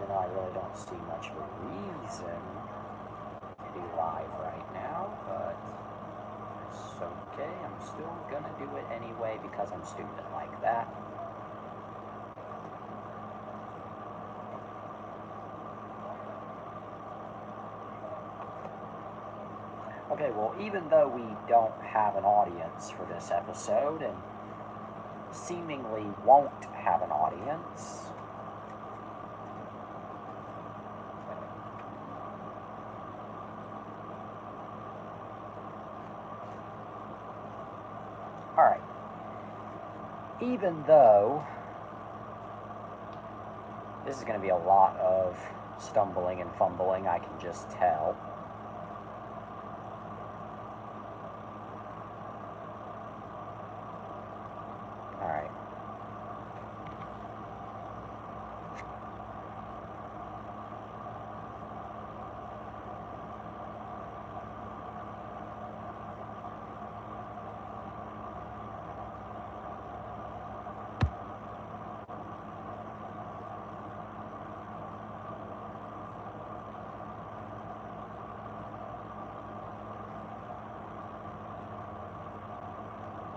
even though I really don't see much of a reason to be live right now, but it's okay. I'm still gonna do it anyway because I'm stupid like that. Okay, well, even though we don't have an audience for this episode, and seemingly won't have an audience, alright, even though this is going to be a lot of stumbling and fumbling, I can just tell. Alright.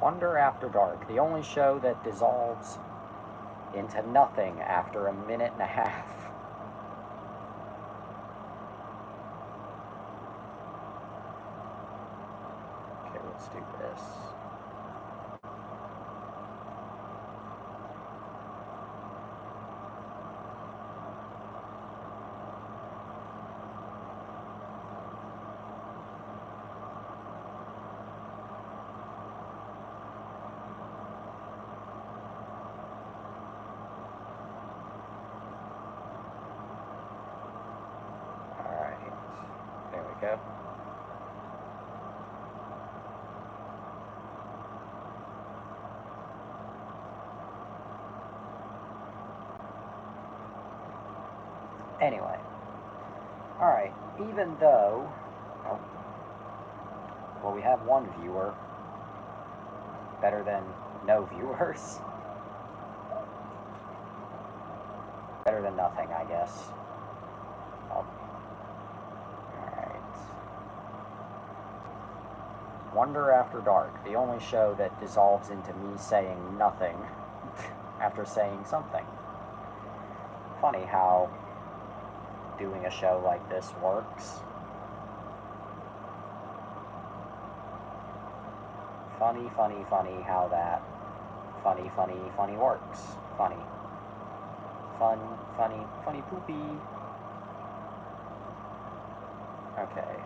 Wonder After Dark, the only show that dissolves into nothing after a minute and a half. Okay, let's do this. Go. Anyway, alright, even though, oh, well, we have one viewer, better than no viewers, better than nothing, I guess. Wonder After Dark, the only show that dissolves into me saying nothing after saying something. Funny how doing a show like this works. Funny how that funny works. Funny. Funny poopy. Okay.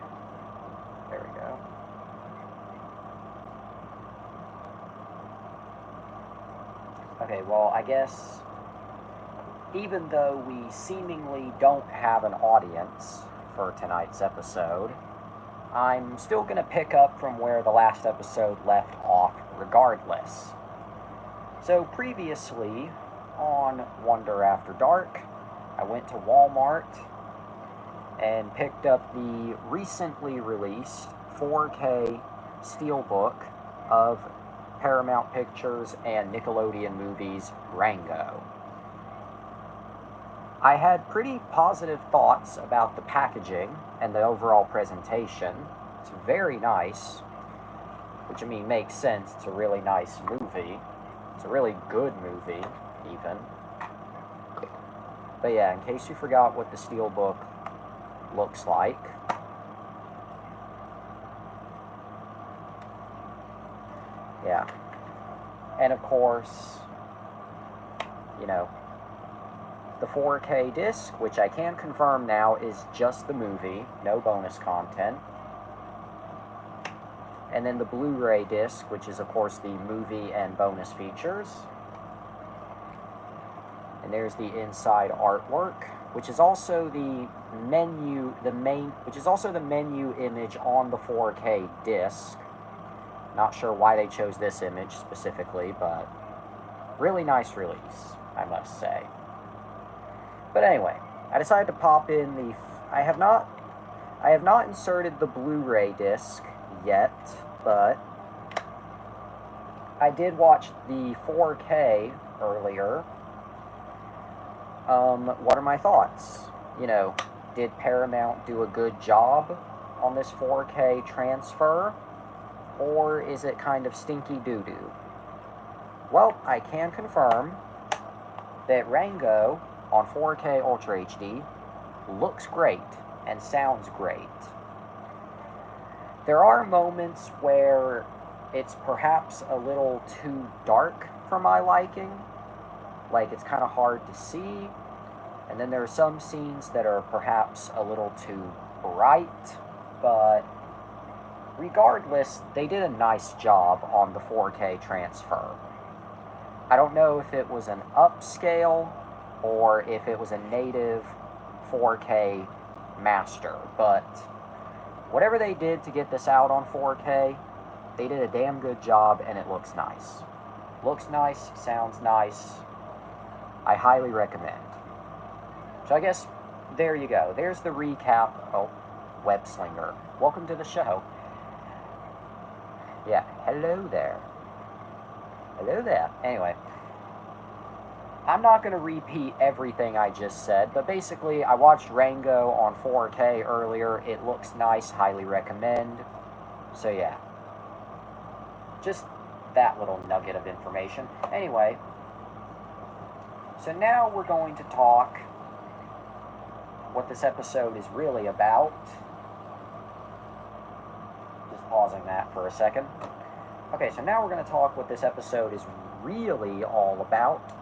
There we go. Okay, well, I guess even though we seemingly don't have an audience for tonight's episode, I'm still going to pick up from where the last episode left off regardless. So previously on Wonder After Dark, I went to Walmart and picked up the recently released 4K Steelbook of Paramount Pictures and Nickelodeon movies Rango. I had pretty positive thoughts about the packaging and the overall presentation. It's very nice, which I mean makes sense. It's a really nice movie. It's a really good movie, even. But yeah, in case you forgot what the Steelbook looks like, yeah. And of course, you know, the 4K disc, which I can confirm now is just the movie, no bonus content. And then the Blu-ray disc, which is of course the movie and bonus features. And there's the inside artwork, which is also the menu, which is also the menu image on the 4K disc. Not sure why they chose this image specifically, but really nice release, I must say. But anyway, I decided to pop in the... I have not inserted the Blu-ray disc yet, but I did watch the 4K earlier, What are my thoughts? You know, did Paramount do a good job on this 4K transfer? Or is it kind of stinky doo-doo? Well, I can confirm that Rango on 4K Ultra HD looks great and sounds great. There are moments where it's perhaps a little too dark for my liking, like it's kind of hard to see, and then there are some scenes that are perhaps a little too bright, but regardless, they did a nice job on the 4K transfer. I don't know if it was an upscale or if it was a native 4K master, but whatever they did to get this out on 4K, they did a damn good job and it looks nice. Looks nice, sounds nice. I highly recommend. So I guess there you go. There's the recap. Oh, Webslinger. Welcome to the show. Yeah, hello there. Hello there. Anyway, I'm not going to repeat everything I just said, but basically I watched Rango on 4K earlier. It looks nice, highly recommend. So yeah, just that little nugget of information. Anyway, so now we're going to talk what this episode is really about. Just pausing that for a second. Okay, so now we're going to talk what this episode is really all about.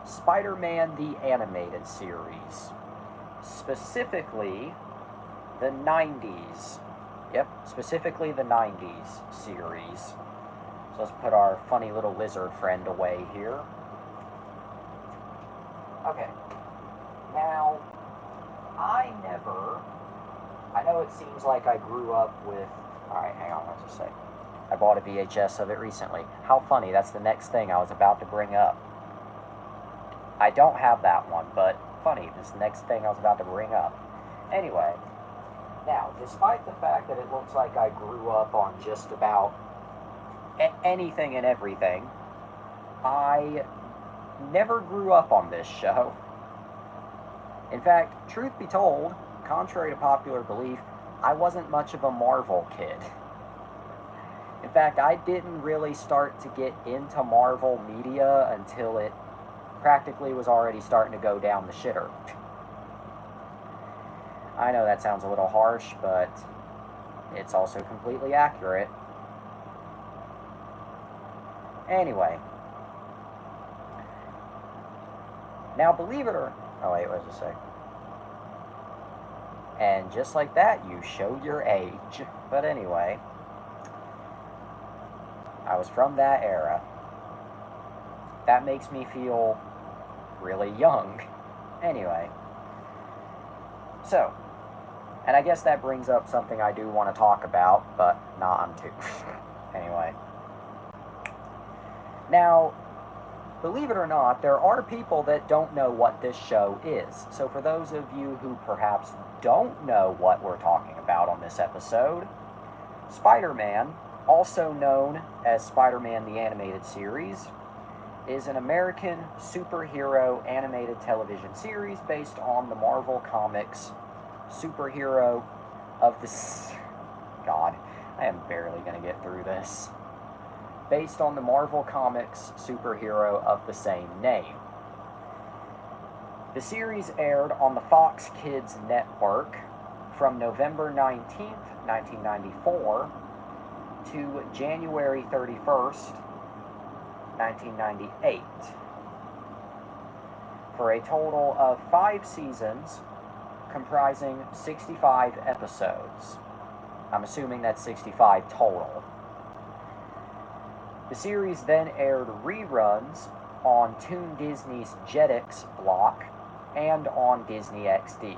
Spider-Man the Animated Series. Specifically, the 90s. Yep, specifically the 90s series. So let's put our funny little lizard friend away here. Okay. Now, I know it seems like I grew up with... Alright, hang on, let's just say. I bought a VHS of it recently. How funny, that's the next thing I was about to bring up. I don't have that one, but funny, this is the next thing I was about to bring up. Anyway, now, despite the fact that it looks like I grew up on just about anything and everything, I never grew up on this show. In fact, truth be told, contrary to popular belief, I wasn't much of a Marvel kid. In fact, I didn't really start to get into Marvel media until it practically was already starting to go down the shitter. I know that sounds a little harsh, but it's also completely accurate. Anyway. Now, believe it or... Oh, wait, what does it say? And just like that, you show your age. But anyway, I was from that era. That makes me feel really young. Anyway. So, and I guess that brings up something I do want to talk about, but not onto. Anyway. Now, believe it or not, there are people that don't know what this show is. So for those of you who perhaps don't know what we're talking about on this episode, Spider-Man, also known as Spider-Man the Animated Series, is an American superhero animated television series based on the Marvel Comics superhero of the... God, I am barely going to get through this. Based on the Marvel Comics superhero of the same name. The series aired on the Fox Kids network from November 19th, 1994 to January 31st, 1998, for a total of 5 seasons comprising 65 episodes. I'm assuming that's 65 total. The series then aired reruns on Toon Disney's Jetix block and on Disney XD.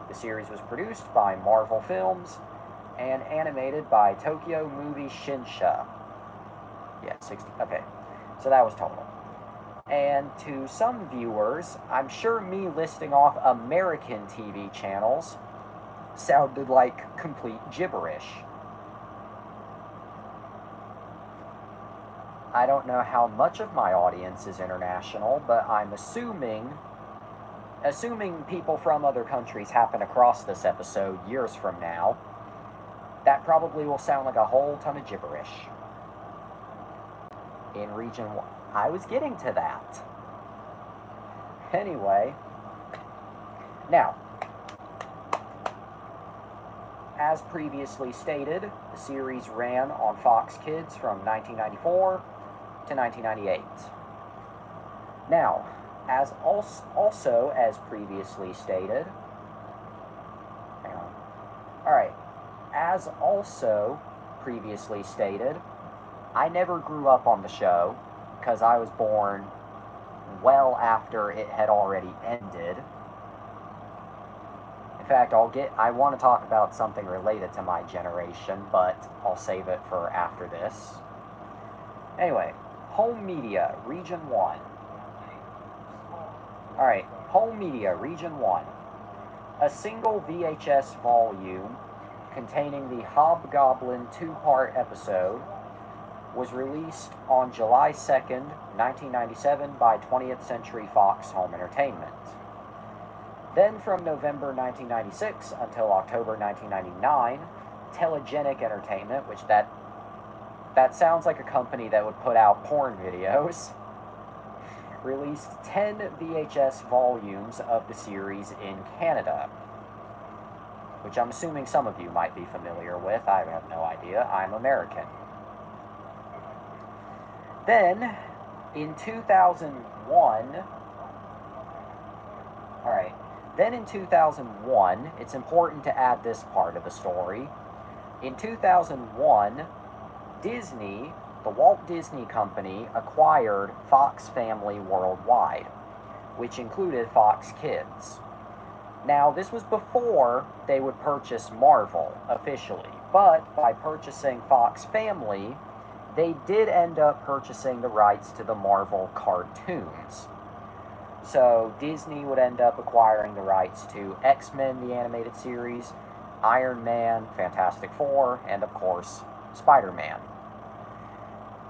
The series was produced by Marvel Films and animated by Tokyo Movie Shinsha. Yeah, 60, okay. So that was total. And to some viewers, I'm sure me listing off American TV channels sounded like complete gibberish. I don't know how much of my audience is international, but I'm assuming assuming people from other countries happen across this episode years from now, that probably will sound like a whole ton of gibberish. In Region 1. I was getting to that. Anyway, now, as previously stated, the series ran on Fox Kids from 1994 to 1998. Now, as also as previously stated, hang on. Alright, as also previously stated, I never grew up on the show because I was born well after it had already ended. In fact, I want to talk about something related to my generation, but I'll save it for after this. Anyway, Home Media, Region 1. Alright, Home Media, Region 1. A single VHS volume containing the Hobgoblin 2-part episode was released on July 2nd, 1997 by 20th Century Fox Home Entertainment. Then from November 1996 until October 1999, Telegenic Entertainment, which that sounds like a company that would put out porn videos, released 10 VHS volumes of the series in Canada, which I'm assuming some of you might be familiar with. I have no idea. I'm American. Then, in 2001, it's important to add this part of the story. In 2001, Disney, the Walt Disney Company, acquired Fox Family Worldwide, which included Fox Kids. Now, this was before they would purchase Marvel officially, but by purchasing Fox Family, they did end up purchasing the rights to the Marvel cartoons. So Disney would end up acquiring the rights to X-Men, the animated series, Iron Man, Fantastic Four, and of course, Spider-Man.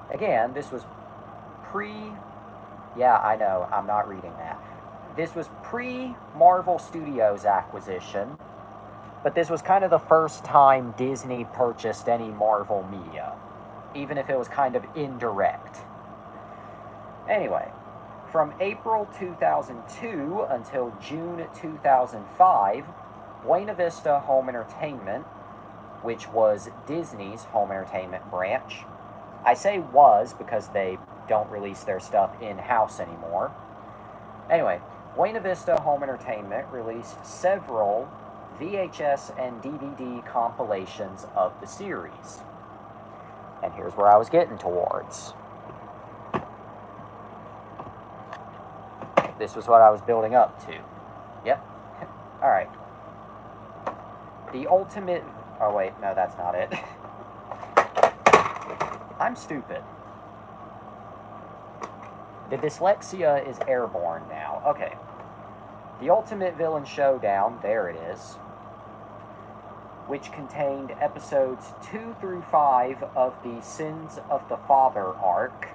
Again, this was yeah, I know, I'm not reading that. This was pre-Marvel Studios acquisition, but this was kind of the first time Disney purchased any Marvel media, even if it was kind of indirect. Anyway, from April 2002 until June 2005, Buena Vista Home Entertainment, which was Disney's home entertainment branch, I say was because they don't release their stuff in-house anymore. Anyway, Buena Vista Home Entertainment released several VHS and DVD compilations of the series. And here's where I was getting towards. This was what I was building up to. Yep. Alright. The ultimate... Oh, wait. No, that's not it. I'm stupid. The dyslexia is airborne now. Okay. The Ultimate Villain Showdown, there it is, which contained episodes 2 through 5 of the Sins of the Father arc,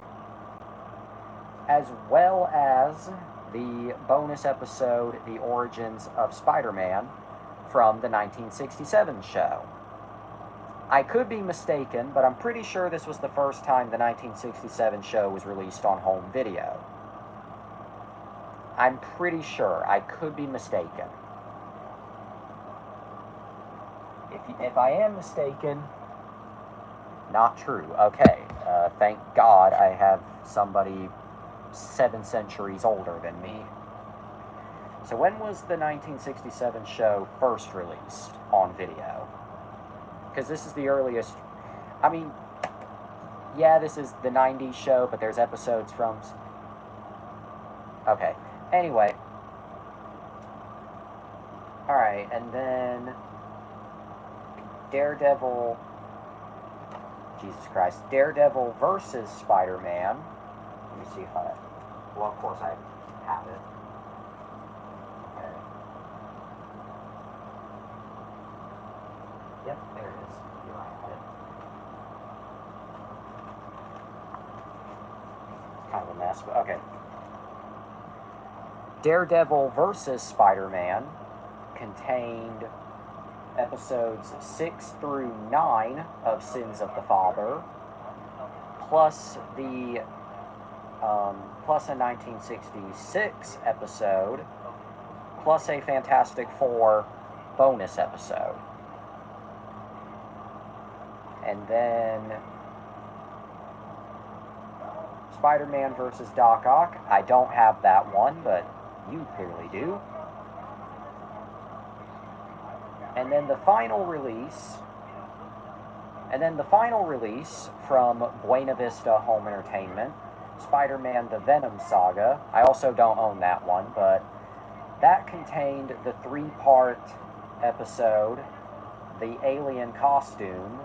as well as the bonus episode, The Origins of Spider-Man, from the 1967 show. I could be mistaken, but I'm pretty sure this was the first time the 1967 show was released on home video. I'm pretty sure. I could be mistaken. If I am mistaken, not true. Okay, thank God I have somebody 7 centuries older than me. So when was the 1967 show first released on video? Because this is the earliest... I mean, yeah, this is the 90s show, but there's episodes from... Okay, anyway. Alright, and then... Daredevil... Jesus Christ. Daredevil versus Spider-Man. Let me see if I... Well, of course I have it. Okay. Yep, there it is. Here I have it. It's kind of a mess, but okay. Daredevil vs. Spider-Man contained episodes 6 through 9 of Sins of the Father, plus a 1966 episode, plus a Fantastic Four bonus episode. And then Spider-Man vs. Doc Ock. I don't have that one, but you clearly do. And then the final release from Buena Vista Home Entertainment, Spider-Man The Venom Saga. I also don't own that one, but that contained the 3-part episode, The Alien Costume,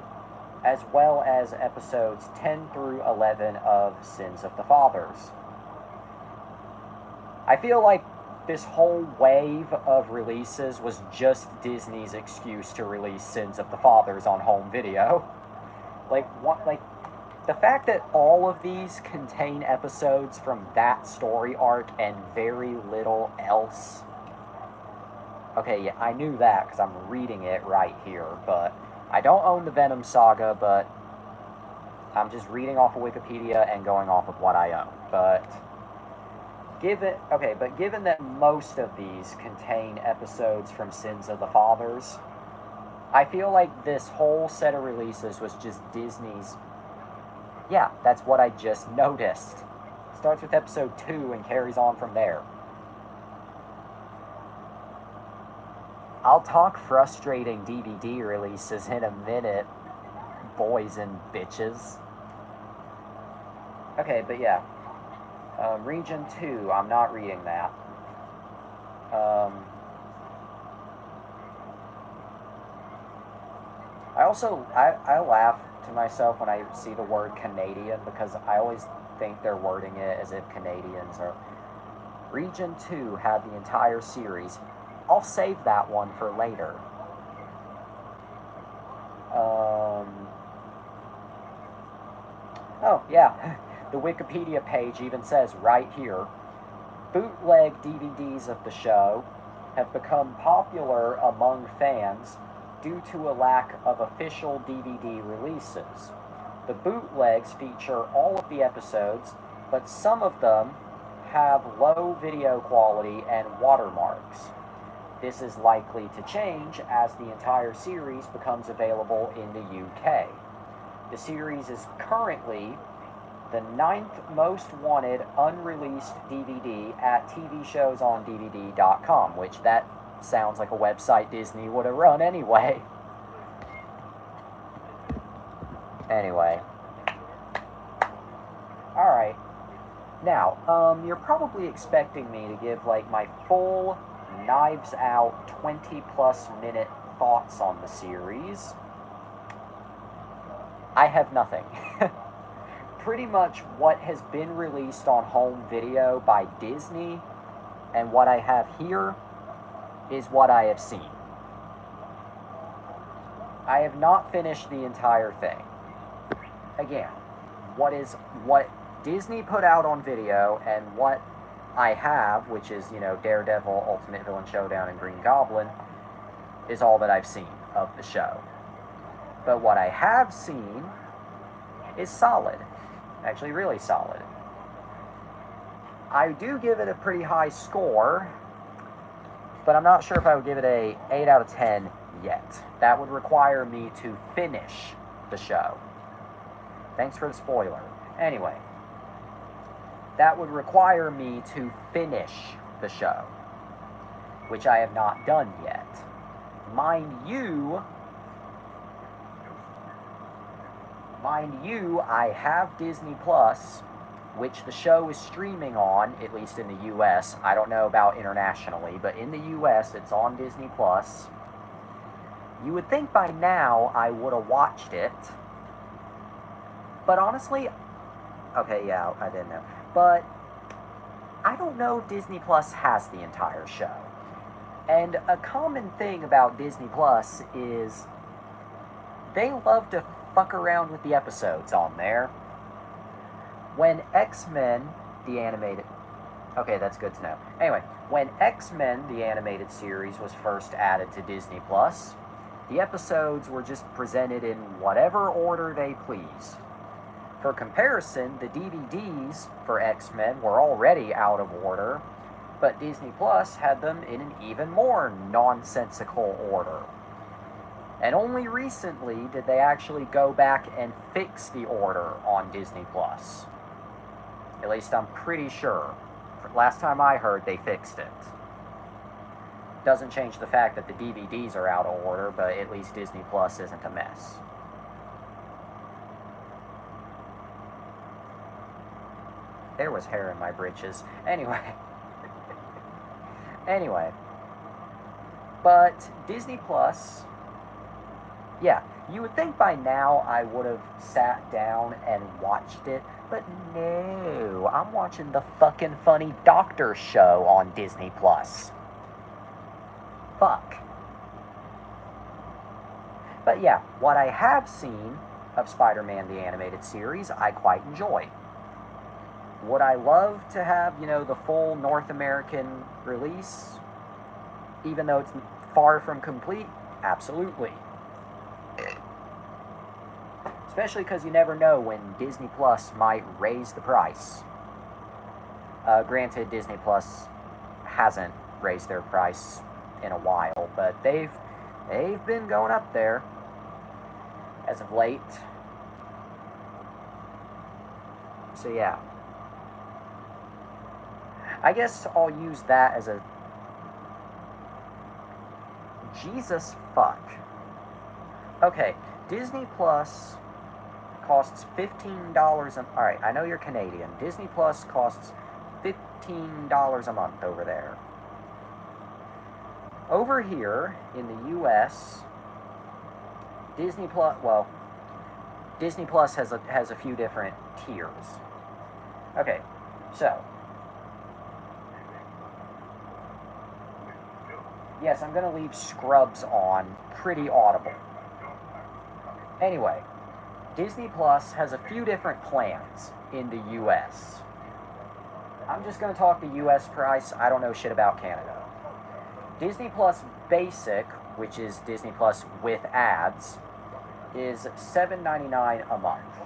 as well as episodes 10 through 11 of Sins of the Fathers. I feel like this whole wave of releases was just Disney's excuse to release Sins of the Fathers on home video. The fact that all of these contain episodes from that story arc and very little else. Okay, yeah, I knew that because I'm reading it right here, but I don't own the Venom Saga, but I'm just reading off of Wikipedia and going off of what I own. But given that most of these contain episodes from Sins of the Fathers, I feel like this whole set of releases was just Disney's. Yeah, that's what I just noticed. Starts with episode 2 and carries on from there. I'll talk frustrating DVD releases in a minute, boys and bitches. Okay, but yeah. Region 2, I'm not reading that. I laugh to myself when I see the word Canadian, because I always think they're wording it as if Canadians are. Region 2 had the entire series. I'll save that one for later. Oh, yeah. The Wikipedia page even says right here, bootleg DVDs of the show have become popular among fans due to a lack of official DVD releases. The bootlegs feature all of the episodes, but some of them have low video quality and watermarks. This is likely to change as the entire series becomes available in the UK. The series is currently the 9th most wanted unreleased DVD at TVShowsOnDVD.com, which that sounds like a website Disney would have run anyway. Anyway. Alright. Now, you're probably expecting me to give, like, my full Knives Out 20-plus minute thoughts on the series. I have nothing. Pretty much what has been released on home video by Disney and what I have here is what I have seen. I have not finished the entire thing. Again, what Disney put out on video and what I have, which is, Daredevil, Ultimate Villain Showdown, and Green Goblin, is all that I've seen of the show. But what I have seen is solid. Actually, really solid. I do give it a pretty high score, but I'm not sure if I would give it a 8 out of 10 yet. That would require me to finish the show. Thanks for the spoiler. Anyway, that would require me to finish the show, which I have not done yet. Mind you, I have Disney Plus, which the show is streaming on, at least in the US. I don't know about internationally, but in the US, it's on Disney Plus. You would think by now I would have watched it. But honestly, okay, yeah, I didn't know. But I don't know if Disney Plus has the entire show. And a common thing about Disney Plus is they love to fuck around with the episodes on there. When X-Men, the animated... Okay, that's good to know. Anyway, when X-Men, the animated series, was first added to Disney Plus, the episodes were just presented in whatever order they pleased. For comparison, the DVDs for X-Men were already out of order, but Disney Plus had them in an even more nonsensical order. And only recently did they actually go back and fix the order on Disney Plus. At least I'm pretty sure. Last time I heard, they fixed it. Doesn't change the fact that the DVDs are out of order, but at least Disney Plus isn't a mess. There was hair in my britches. Anyway. Anyway. But Disney Plus, yeah, you would think by now I would have sat down and watched it, but no, I'm watching the fucking funny doctor show on Disney Plus. Fuck. But yeah, what I have seen of Spider-Man the Animated Series, I quite enjoy. Would I love to have, the full North American release, even though it's far from complete? Absolutely. Especially because you never know when Disney Plus might raise the price. Granted, Disney Plus hasn't raised their price in a while, but they've been going up there as of late. So yeah. I guess I'll use that as a... Jesus fuck. Okay, Disney Plus costs $15 a... Alright, I know you're Canadian. Disney Plus costs $15 a month over there. Over here, in the US, Disney Plus... Well, Disney Plus has a few different tiers. Okay, so... Yes, I'm going to leave Scrubs on pretty audible. Anyway, Disney Plus has a few different plans in the US. I'm just going to talk the US price. I don't know shit about Canada. Disney Plus Basic, which is Disney Plus with ads, is $7.99 a month.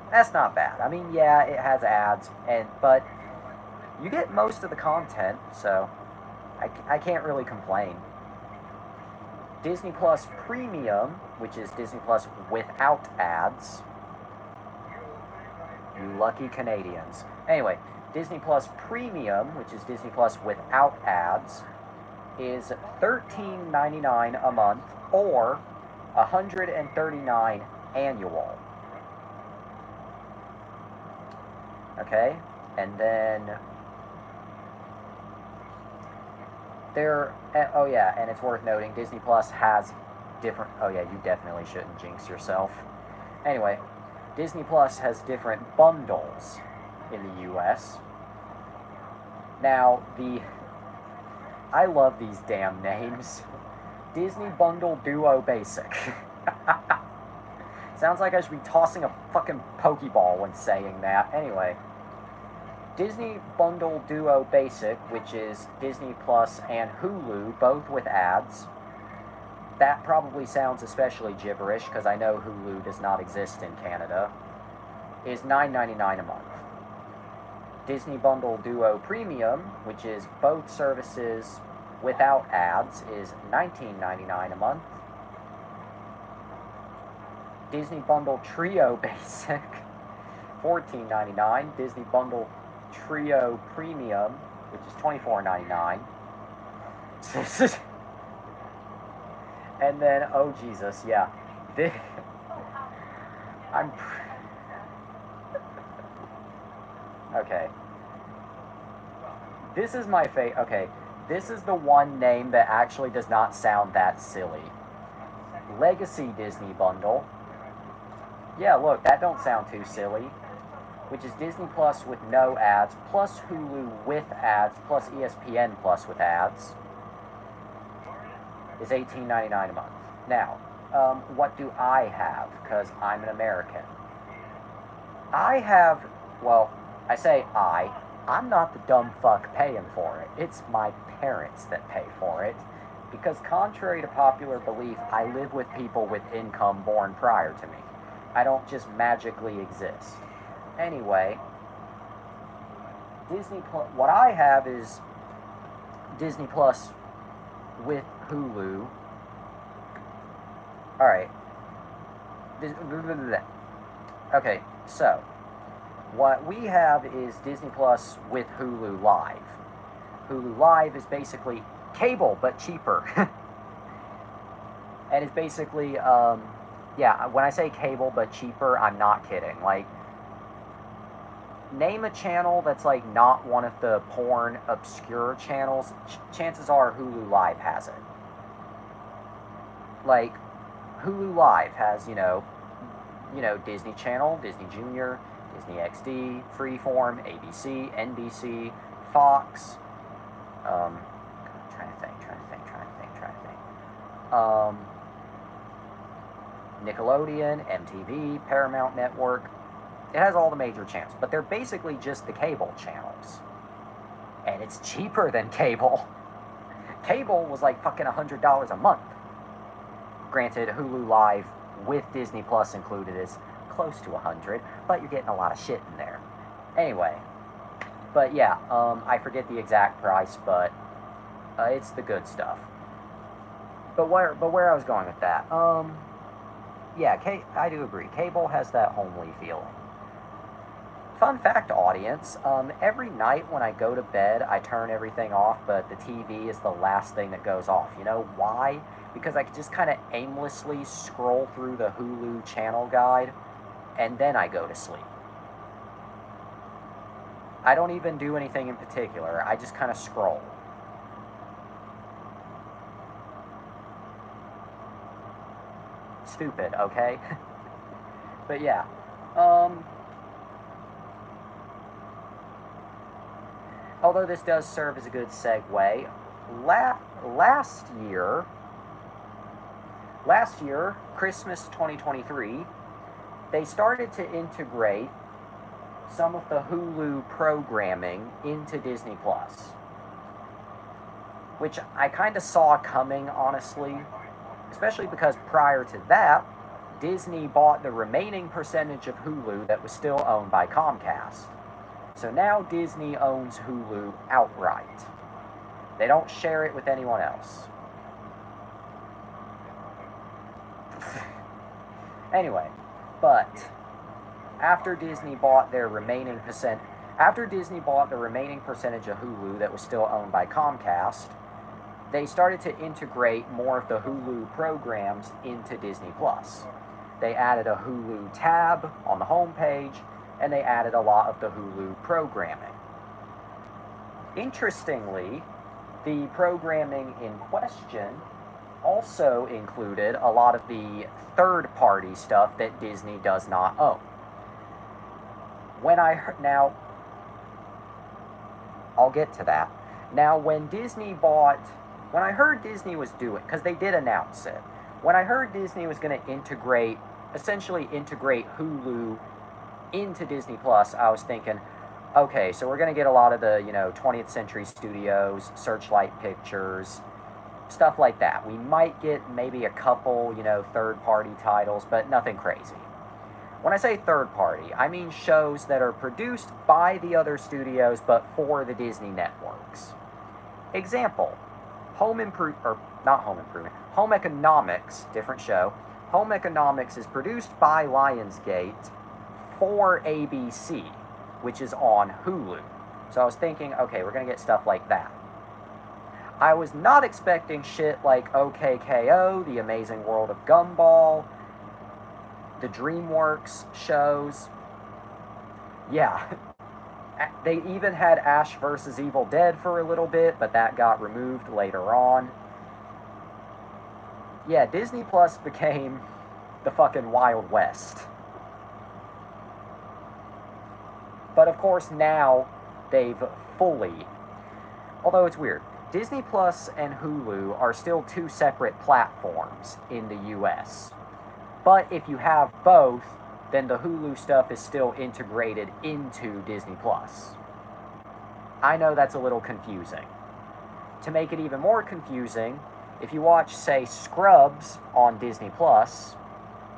That's not bad. I mean, yeah, it has ads, but you get most of the content, so... I can't really complain. Disney Plus Premium, which is Disney Plus without ads. You lucky Canadians. Anyway, Disney Plus Premium, which is Disney Plus without ads, is $13.99 a month or $139 annual. Okay, and then... oh yeah, and it's worth noting, Disney Plus has different... Oh yeah, you definitely shouldn't jinx yourself. Anyway, Disney Plus has different bundles in the US. Now, I love these damn names. Disney Bundle Duo Basic. Sounds like I should be tossing a fucking Pokeball when saying that. Anyway... Disney Bundle Duo Basic, which is Disney Plus and Hulu, both with ads. That probably sounds especially gibberish, because I know Hulu does not exist in Canada, is $9.99 a month. Disney Bundle Duo Premium, which is both services without ads, is $19.99 a month. Disney Bundle Trio Basic, $14.99. Disney Bundle Trio Premium, which is $24.99. And then, oh Jesus, yeah. Okay. This is my okay, this is the one name that actually does not sound that silly. Legacy Disney Bundle. Yeah, look, that don't sound too silly. Which is Disney Plus with no ads, plus Hulu with ads, plus ESPN Plus with ads, is $18.99 a month. Now, what do I have? Because I'm an American. I have, well, I say I. I'm not the dumb fuck paying for it. It's my parents that pay for it. Because contrary to popular belief, I live with people with income born prior to me. I don't just magically exist. Anyway, Disney Plus. What I have is Disney Plus with Hulu. All right. Okay, so what we have is Disney Plus with Hulu Live. Hulu Live is basically cable but cheaper, and it's basically yeah. When I say cable but cheaper, I'm not kidding. Like, name a channel that's like not one of the porn obscure channels. Chances are Hulu Live has it. Like, Hulu Live has, Disney Channel, Disney Junior, Disney XD, Freeform, ABC, NBC, Fox. Trying to think. Nickelodeon, MTV, Paramount Network. It has all the major channels, but they're basically just the cable channels. And it's cheaper than cable. Cable was like fucking $100 a month. Granted, Hulu Live with Disney Plus included is close to $100, but you're getting a lot of shit in there. Anyway, but yeah, I forget the exact price, but it's the good stuff. But where I was going with that, yeah, I do agree. Cable has that homely feeling. Fun fact, audience, every night when I go to bed, I turn everything off, but the TV is the last thing that goes off. You know why? Because I can just kind of aimlessly scroll through the Hulu channel guide, and then I go to sleep. I don't even do anything in particular. I just kind of scroll. Stupid, okay? But yeah. Although this does serve as a good segue, last year, Christmas 2023, they started to integrate some of the Hulu programming into Disney Plus, which I kind of saw coming, honestly, especially because prior to that, Disney bought the remaining percentage of Hulu that was still owned by Comcast. So now Disney owns Hulu outright. They don't share it with anyone else. Anyway, but after Disney bought the remaining percentage of Hulu that was still owned by Comcast, they started to integrate more of the Hulu programs into Disney Plus. They added a Hulu tab on the homepage, and they added a lot of the Hulu programming. Interestingly, the programming in question also included a lot of the third-party stuff that Disney does not own. Now, I'll get to that. Now, when I heard Disney was doing, because they did announce it, when I heard Disney was going to essentially integrate Hulu into Disney Plus, I was thinking, okay, so we're going to get a lot of the, 20th Century Studios, Searchlight Pictures, stuff like that. We might get maybe a couple, third-party titles, but nothing crazy. When I say third-party, I mean shows that are produced by the other studios, but for the Disney networks. Example, Home Economics, different show. Home Economics is produced by Lionsgate for ABC, which is on Hulu. So I was thinking, okay, we're going to get stuff like that. I was not expecting shit like OKKO, The Amazing World of Gumball, the DreamWorks shows. Yeah, they even had Ash vs. Evil Dead for a little bit, but that got removed later on. Yeah, Disney Plus became the fucking Wild West. But of course now they've fully, although it's weird, Disney Plus and Hulu are still two separate platforms in the US. But if you have both, then the Hulu stuff is still integrated into Disney Plus. I know that's a little confusing. To make it even more confusing, if you watch, say, Scrubs on Disney Plus,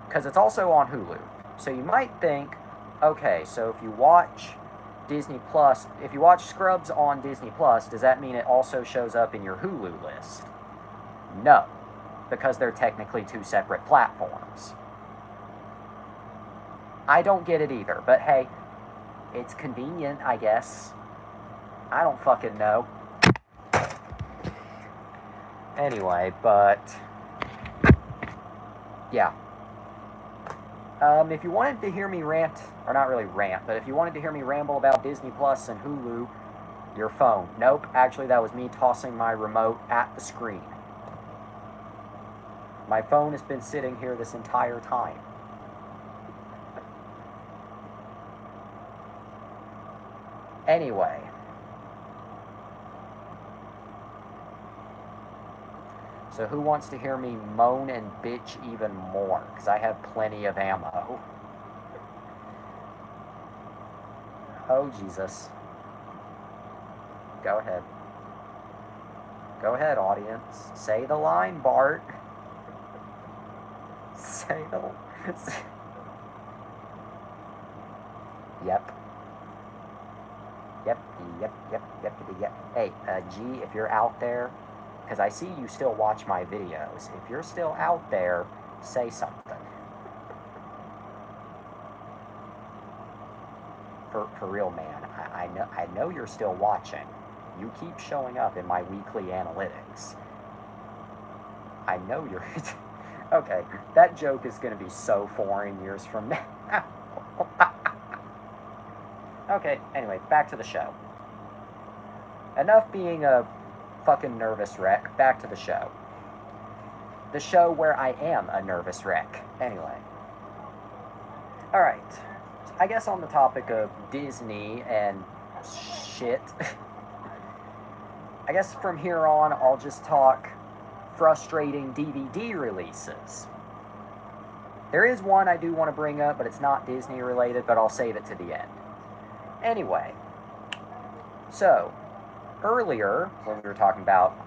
because it's also on Hulu, so you might think, okay, so if you watch Disney Plus, if you watch Scrubs on Disney Plus, does that mean it also shows up in your Hulu list? No, because they're technically two separate platforms. I don't get it either, but hey, it's convenient, I guess. I don't fucking know. Anyway, but yeah. If you wanted to hear me rant, or not really rant, but if you wanted to hear me ramble about Disney Plus and Hulu, your phone. Nope, actually that was me tossing my remote at the screen. My phone has been sitting here this entire time. Anyway. So who wants to hear me moan and bitch even more? Because I have plenty of ammo. Oh, Jesus. Go ahead. Go ahead, audience. Say the line, Bart. Say the... Yep. Yep. Hey, G, if you're out there, because I see you still watch my videos. If you're still out there, say something. For real, man. I know you're still watching. You keep showing up in my weekly analytics. I know you're... Okay, that joke is going to be so foreign years from now. Okay, anyway, back to the show. Enough being a fucking nervous wreck. Back to the show. The show where I am a nervous wreck. Anyway. Alright. I guess on the topic of Disney and shit, I guess from here on I'll just talk frustrating DVD releases. There is one I do want to bring up, but it's not Disney related, but I'll save it to the end. Anyway. So, earlier, when we were talking about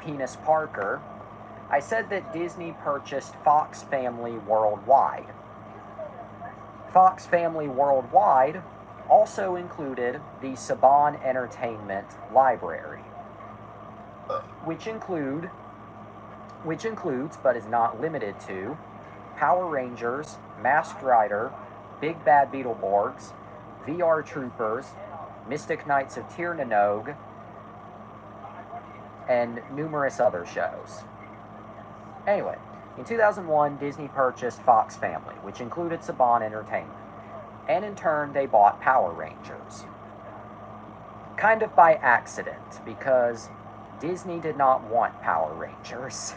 Penis Parker, I said that Disney purchased Fox Family Worldwide. Fox Family Worldwide also included the Saban Entertainment Library, which includes, but is not limited to, Power Rangers, Masked Rider, Big Bad Beetleborgs, VR Troopers, Mystic Knights of Tir na Nog, and numerous other shows. Anyway, in 2001, Disney purchased Fox Family, which included Saban Entertainment, and in turn, they bought Power Rangers. Kind of by accident, because Disney did not want Power Rangers.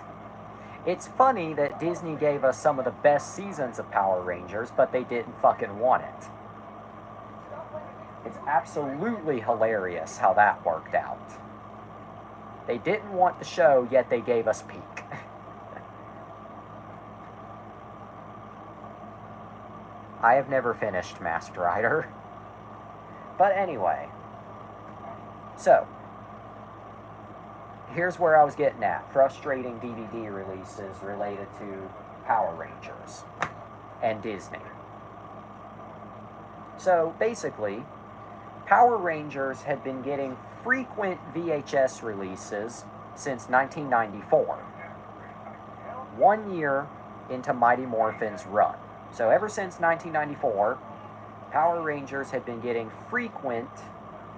It's funny that Disney gave us some of the best seasons of Power Rangers, but they didn't fucking want it. It's absolutely hilarious how that worked out. They didn't want the show, yet they gave us Peak. I have never finished Masked Rider. But anyway. So, here's where I was getting at. Frustrating DVD releases related to Power Rangers and Disney. So, basically, Power Rangers had been getting frequent VHS releases since 1994. 1 year into Mighty Morphin's run. So ever since 1994, Power Rangers had been getting frequent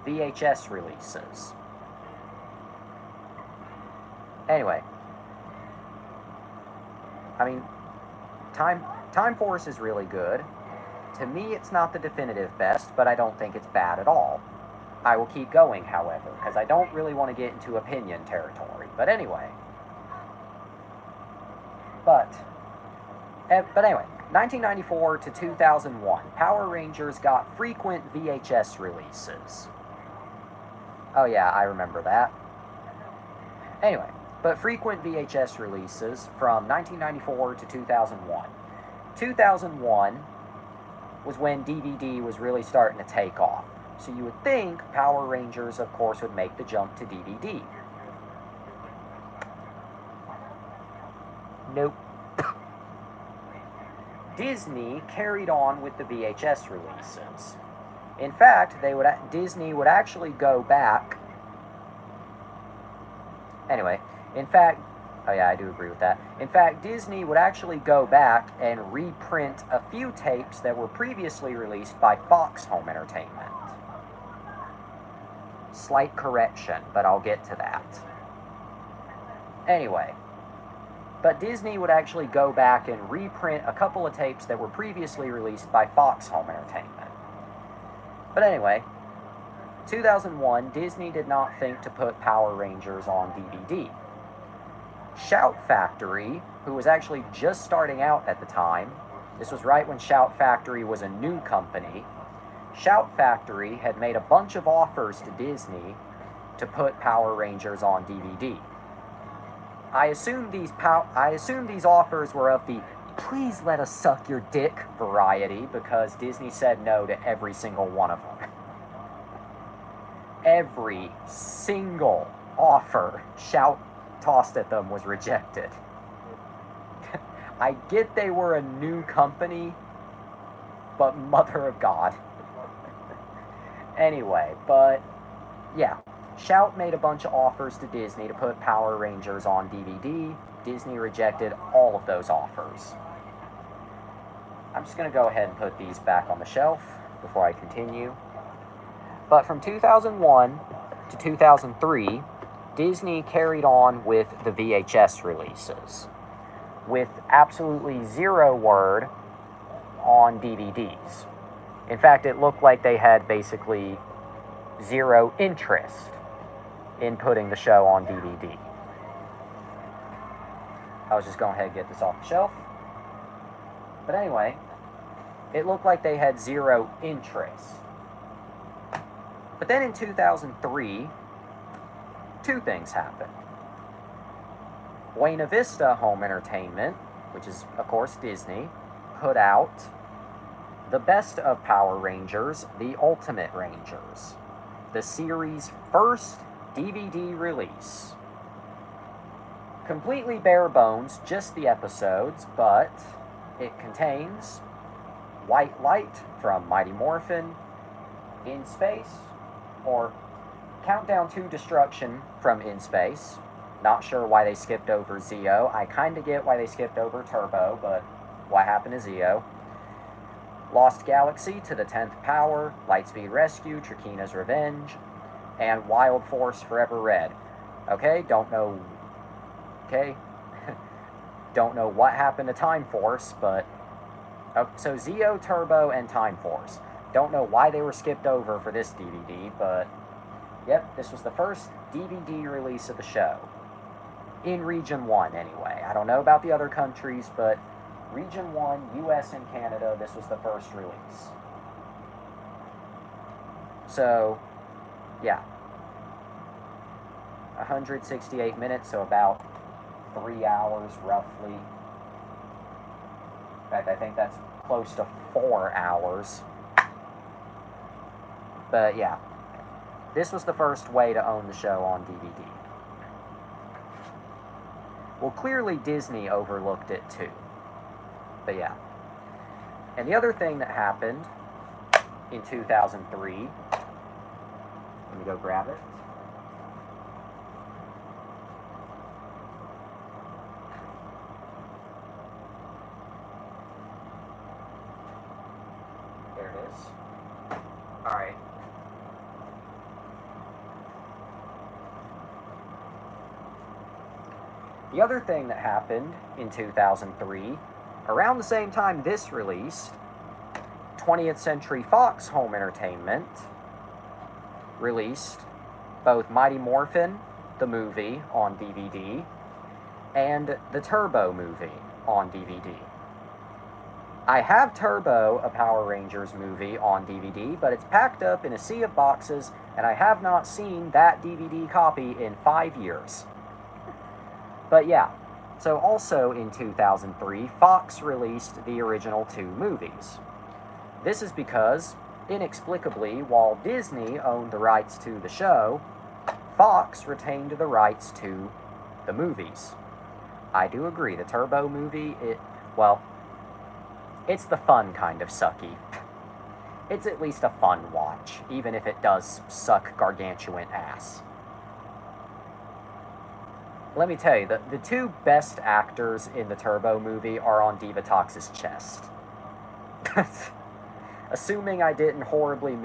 VHS releases. Anyway, I mean, Time Force is really good. To me, it's not the definitive best, but I don't think it's bad at all. I will keep going, however, because I don't really want to get into opinion territory. But anyway. But anyway, 1994 to 2001, Power Rangers got frequent VHS releases. Oh yeah, I remember that. Anyway, but frequent VHS releases from 1994 to 2001. 2001 was when DVD was really starting to take off. So you would think Power Rangers, of course, would make the jump to DVD. Nope. Disney carried on with the VHS releases. In fact, Disney would actually go back. Anyway, in fact, oh yeah, I do agree with that. In fact, Disney would actually go back and reprint a few tapes that were previously released by Fox Home Entertainment. Slight correction, but I'll get to that. Anyway, but Disney would actually go back and reprint a couple of tapes that were previously released by Fox Home Entertainment. But anyway, 2001, Disney did not think to put Power Rangers on DVD. Shout Factory, who was actually just starting out at the time, this was right when Shout Factory was a new company, Shout Factory had made a bunch of offers to Disney to put Power Rangers on DVD. I assume these offers were of the "please let us suck your dick" variety, because Disney said no to every single one of them. Every single offer Shout tossed at them was rejected. I get they were a new company, but mother of God. Anyway, but yeah, Shout made a bunch of offers to Disney to put Power Rangers on DVD. Disney rejected all of those offers. I'm just going to go ahead and put these back on the shelf before I continue. But from 2001 to 2003, Disney carried on with the VHS releases, with absolutely zero word on DVDs. In fact, it looked like they had basically zero interest in putting the show on DVD. I was just going ahead and get this off the shelf. But anyway, it looked like they had zero interest. But then in 2003, two things happened. Buena Vista Home Entertainment, which is, of course, Disney, put out the best of Power Rangers, The Ultimate Rangers, the series' first DVD release. Completely bare bones, just the episodes, but it contains White Light from Mighty Morphin, In Space, or Countdown to Destruction from In Space. Not sure why they skipped over Zeo. I kind of get why they skipped over Turbo, but what happened to Zeo? Lost Galaxy to the 10th Power, Lightspeed Rescue, Trakina's Revenge, and Wild Force Forever Red. Okay, don't know what happened to Time Force, but so Zeo, Turbo, and Time Force. Don't know why they were skipped over for this DVD, but yep, this was the first DVD release of the show. In Region 1, anyway. I don't know about the other countries, but Region 1, US and Canada, this was the first release. So, yeah. 168 minutes, so about 3 hours, roughly. In fact, I think that's close to 4 hours. But, yeah. This was the first way to own the show on DVD. Well, clearly Disney overlooked it, too. But yeah. And the other thing that happened in 2003, let me go grab it. There it is. All right. The other thing that happened in 2003, around the same time this released, 20th Century Fox Home Entertainment released both Mighty Morphin, the movie, on DVD, and the Turbo movie on DVD. I have Turbo, a Power Rangers movie, on DVD, but it's packed up in a sea of boxes, and I have not seen that DVD copy in 5 years. But yeah, so also in 2003, Fox released the original 2 movies. This is because Inexplicably, while Disney owned the rights to the show, Fox retained the rights to the movies. I do agree, the Turbo movie, it's the fun kind of sucky. It's at least a fun watch, even if it does suck gargantuan ass. Let me tell you, the two best actors in the Turbo movie are on Divatox's chest. Assuming I didn't horribly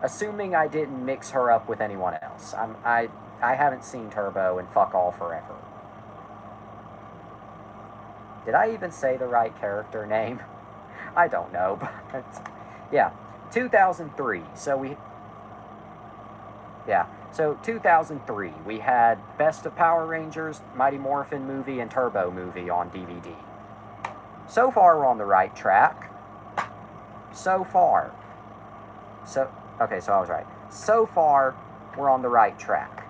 assuming I didn't mix her up with anyone else. I haven't seen Turbo in fuck all forever. Did I even say the right character name? I don't know, but yeah, 2003. So 2003, we had Best of Power Rangers, Mighty Morphin movie, and Turbo movie on DVD. So far, we're on the right track. So far. Okay, so I was right. So far, we're on the right track.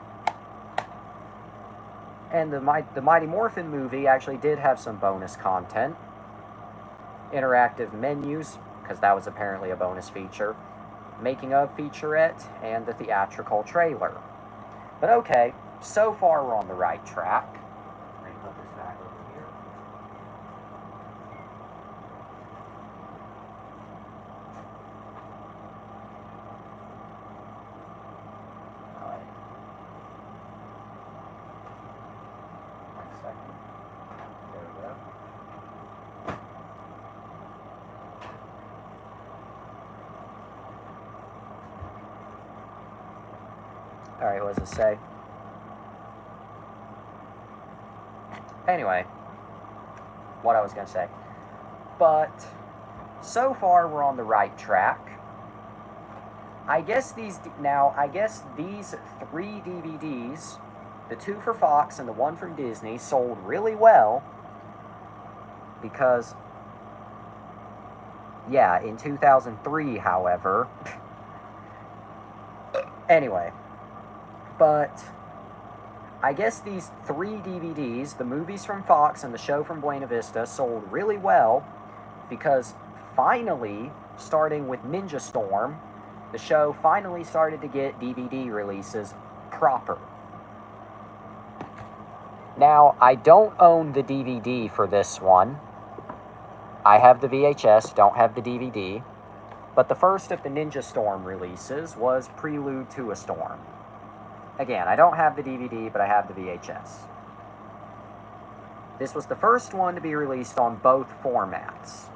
And the Mighty Morphin movie actually did have some bonus content. Interactive menus, because that was apparently a bonus feature. Making of featurette, and the theatrical trailer. But okay, so far we're on the right track. Let me put this back over here. Alright. 1 second. There we go. Alright, what does it say? Anyway, what I was going to say. But, so far we're on the right track. I guess these 3 DVDs, the 2 for Fox and the 1 from Disney, sold really well. Because, yeah, in 2003, however... Anyway... But I guess these 3 DVDs, the movies from Fox and the show from Buena Vista, sold really well because finally, starting with Ninja Storm, the show finally started to get DVD releases proper. Now, I don't own the DVD for this one. I have the VHS, don't have the DVD. But the first of the Ninja Storm releases was Prelude to a Storm. Again, I don't have the DVD, but I have the VHS. This was the first one to be released on both formats.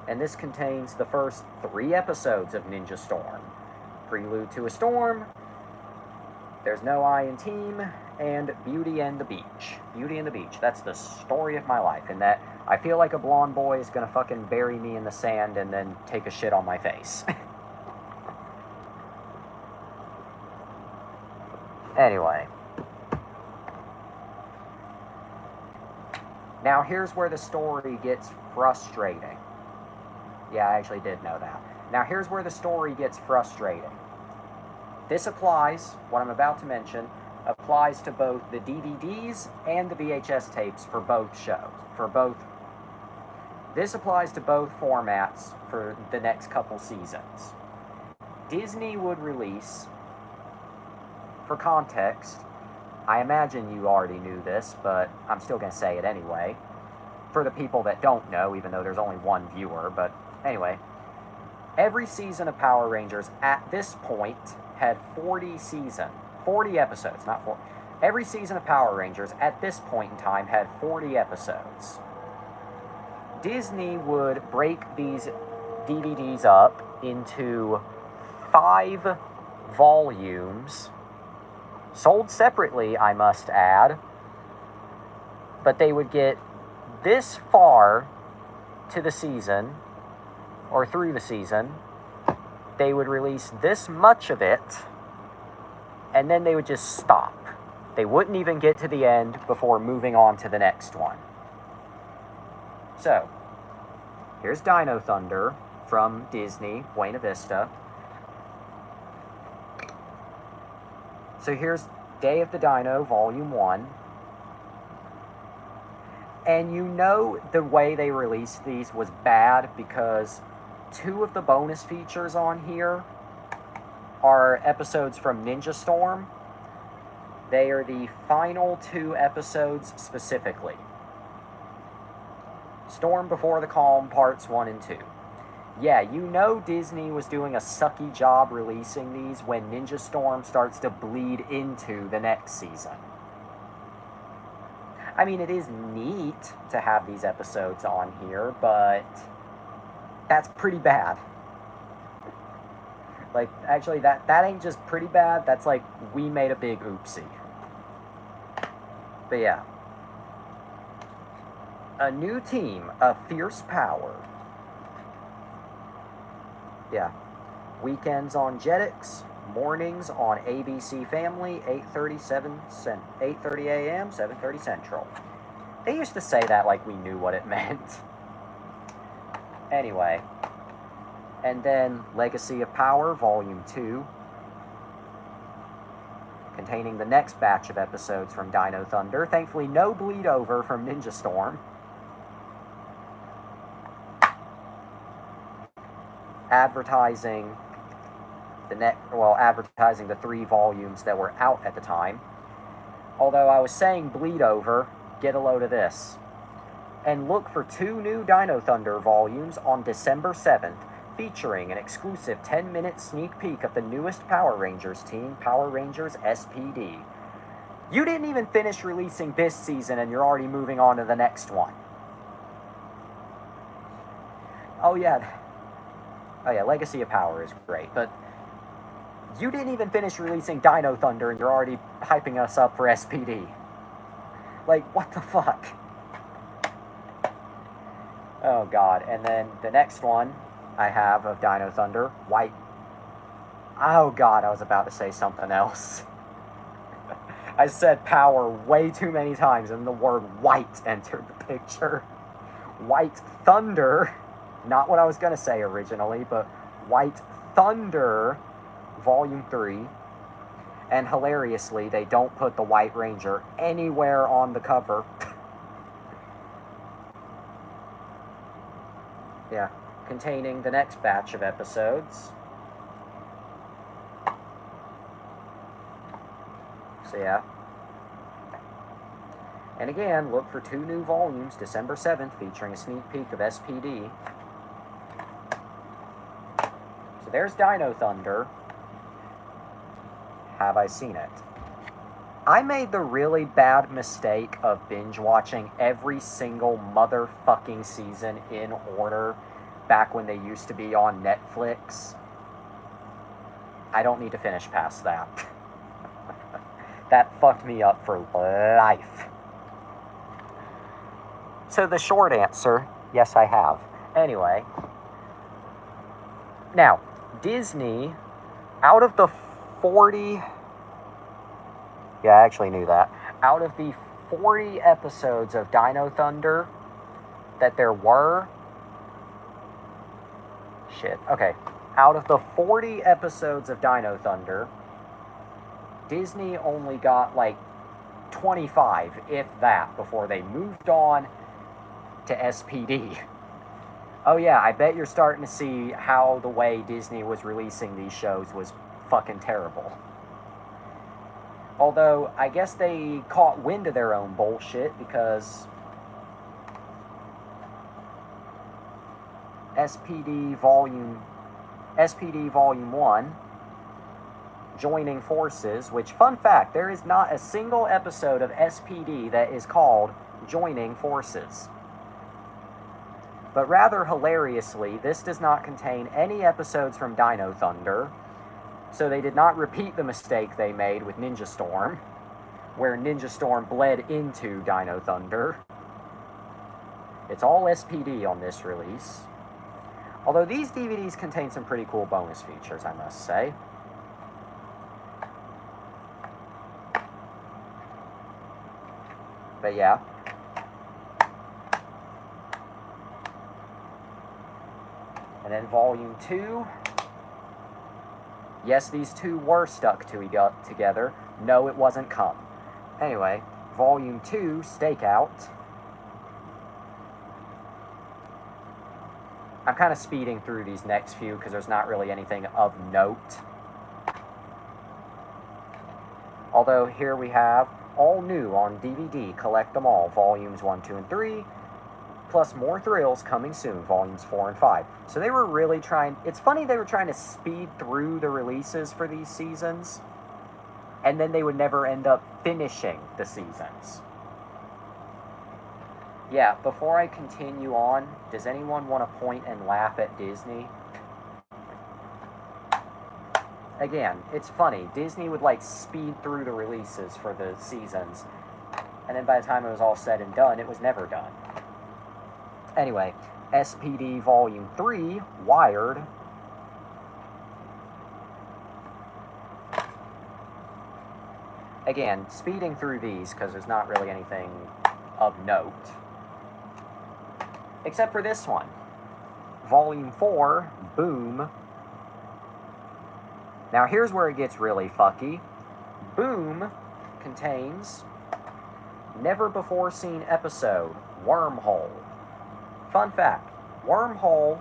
And this contains the first 3 episodes of Ninja Storm. Prelude to a Storm, There's No I in Team, and Beauty and the Beach. Beauty and the Beach, that's the story of my life. And that I feel like a blonde boy is gonna fucking bury me in the sand and then take a shit on my face. Anyway. Now here's where the story gets frustrating. Yeah, I actually did know that. Now here's where the story gets frustrating. This applies, what I'm about to mention, applies to both the DVDs and the VHS tapes for both shows. This applies to both formats for the next couple seasons. Disney would release, for context, I imagine you already knew this, but I'm still going to say it anyway. For the people that don't know, even though there's only one viewer, but anyway. Every season of Power Rangers at this point had 40 episodes, not 4. Every season of Power Rangers at this point in time had 40 episodes. Disney would break these DVDs up into 5 volumes, sold separately, I must add, but they would get this far to the season, or through the season, they would release this much of it, and then they would just stop. They wouldn't even get to the end before moving on to the next one. So, here's Dino Thunder from Disney, Buena Vista. So here's Day of the Dino, Volume 1. And you know the way they released these was bad because 2 of the bonus features on here are episodes from Ninja Storm. They are the final 2 episodes specifically. Storm Before the Calm, Parts 1 and 2. Yeah, you know Disney was doing a sucky job releasing these when Ninja Storm starts to bleed into the next season. I mean, it is neat to have these episodes on here, but that's pretty bad. Like, actually, that ain't just pretty bad, that's like, we made a big oopsie. But yeah. A new team of fierce power. Yeah. Weekends on Jetix, mornings on ABC Family, 8:30 a.m., 7:30 Central. They used to say that like we knew what it meant. Anyway. And then Legacy of Power, Volume 2, containing the next batch of episodes from Dino Thunder. Thankfully, no bleed over from Ninja Storm. Advertising the 3 volumes that were out at the time. Although I was saying bleed over, get a load of this. And look for 2 new Dino Thunder volumes on December 7th, featuring an exclusive 10-minute sneak peek of the newest Power Rangers team, Power Rangers SPD. You didn't even finish releasing this season and you're already moving on to the next one. Oh yeah, Legacy of Power is great, but you didn't even finish releasing Dino Thunder and you're already hyping us up for SPD. Like, what the fuck? Oh god, and then the next one I have of Dino Thunder, White. Oh god, I was about to say something else. I said power way too many times and the word white entered the picture. White Thunder, not what I was going to say originally, but White Thunder, Volume 3. And hilariously, they don't put the White Ranger anywhere on the cover. Yeah, containing the next batch of episodes. So yeah. And again, look for 2 new volumes, December 7th, featuring a sneak peek of SPD. So there's Dino Thunder. Have I seen it? I made the really bad mistake of binge watching every single motherfucking season in order back when they used to be on Netflix. I don't need to finish past that. That fucked me up for life. So the short answer, yes I have. Anyway. Now, Disney, out of the 40... Yeah, I actually knew that. Out of the 40 episodes of Dino Thunder that there were... Shit, okay. Out of the 40 episodes of Dino Thunder, Disney only got like 25, if that, before they moved on to SPD. Oh yeah, I bet you're starting to see how the way Disney was releasing these shows was fucking terrible. Although, I guess they caught wind of their own bullshit because SPD Volume 1, Joining Forces, which, fun fact, there is not a single episode of SPD that is called Joining Forces. But rather hilariously, this does not contain any episodes from Dino Thunder, so they did not repeat the mistake they made with Ninja Storm, where Ninja Storm bled into Dino Thunder. It's all SPD on this release. Although these DVDs contain some pretty cool bonus features, I must say. But yeah. And then Volume 2. Yes, these 2 were stuck together. No, it wasn't cum. Anyway, Volume 2, Stakeout. I'm kind of speeding through these next few because there's not really anything of note. Although here we have all new on DVD, Collect Them All, Volumes 1, 2, and 3, plus more thrills coming soon, Volumes 4 and 5. So they were really trying, it's funny they were trying to speed through the releases for these seasons, and then they would never end up finishing the seasons. Yeah, before I continue on, does anyone want to point and laugh at Disney? Again, it's funny. Disney would, like, speed through the releases for the seasons, and then by the time it was all said and done, it was never done. Anyway, SPD Volume 3, Wired. Again, speeding through these, because there's not really anything of note. Except for this one. Volume 4, Boom. Now here's where it gets really fucky. Boom contains never before seen episode, Wormhole. Fun fact, Wormhole,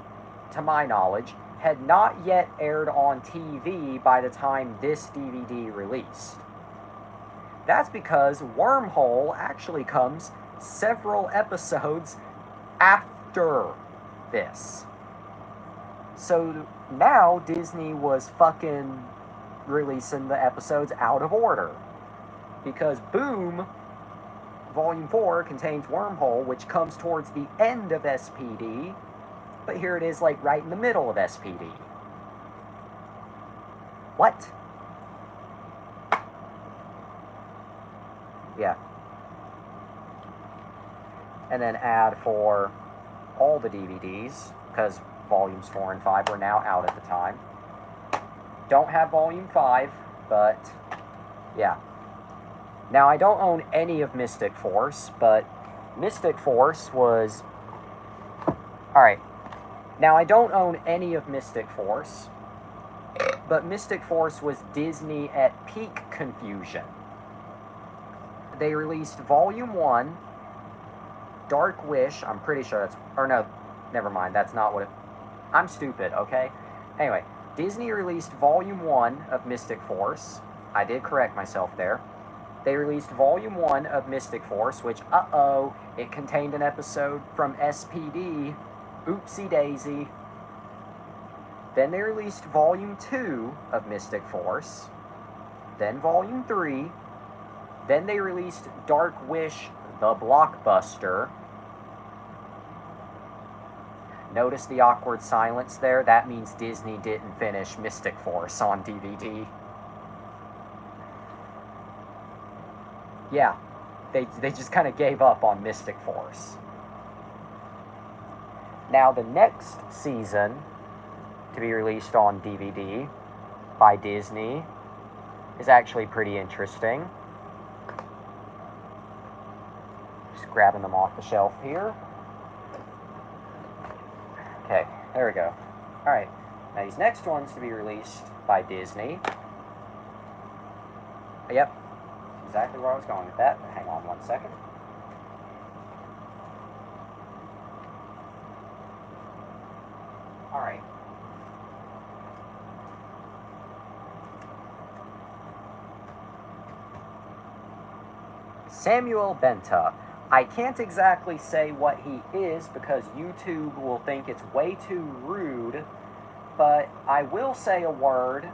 to my knowledge, had not yet aired on TV by the time this DVD released. That's because Wormhole actually comes several episodes after this. So now Disney was fucking releasing the episodes out of order. Because Boom, Volume 4 contains Wormhole, which comes towards the end of SPD, but here it is, like, right in the middle of SPD. What? Yeah. And then add for all the DVDs, because Volumes 4 and 5 were now out at the time. Don't have Volume 5, but yeah. Now, I don't own any of Mystic Force, but Mystic Force was... Alright. Now, I don't own any of Mystic Force, but Mystic Force was Disney at peak confusion. They released Volume 1, Dark Wish, I'm pretty sure that's... Or no, never mind, that's not what it... I'm stupid, okay? Anyway, Disney released Volume 1 of Mystic Force. I did correct myself there. They released Volume 1 of Mystic Force, which, uh-oh, it contained an episode from SPD. Oopsie daisy. Then they released Volume 2 of Mystic Force. Then Volume 3. Then they released Dark Wish, the Blockbuster. Notice the awkward silence there? That means Disney didn't finish Mystic Force on DVD. Yeah, they just kind of gave up on Mystic Force. Now, the next season to be released on DVD by Disney is actually pretty interesting. Just grabbing them off the shelf here. Okay, there we go. Alright, now these next ones to be released by Disney. Yep, exactly where I was going with that. Hang on one second. Alright. Samuel Benta. I can't exactly say what he is because YouTube will think it's way too rude, but I will say a word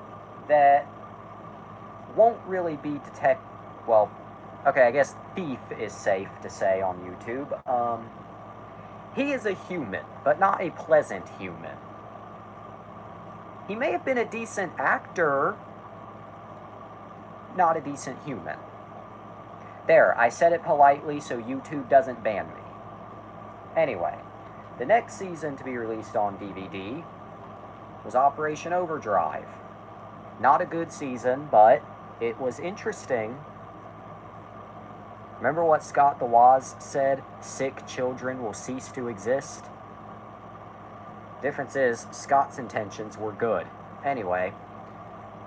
that won't really be well, okay, I guess thief is safe to say on YouTube. He is a human, but not a pleasant human. He may have been a decent actor, not a decent human. There, I said it politely so YouTube doesn't ban me. Anyway, the next season to be released on DVD was Operation Overdrive. Not a good season, but it was interesting. Remember what Scott the Woz said? Sick children will cease to exist. Difference is, Scott's intentions were good. Anyway,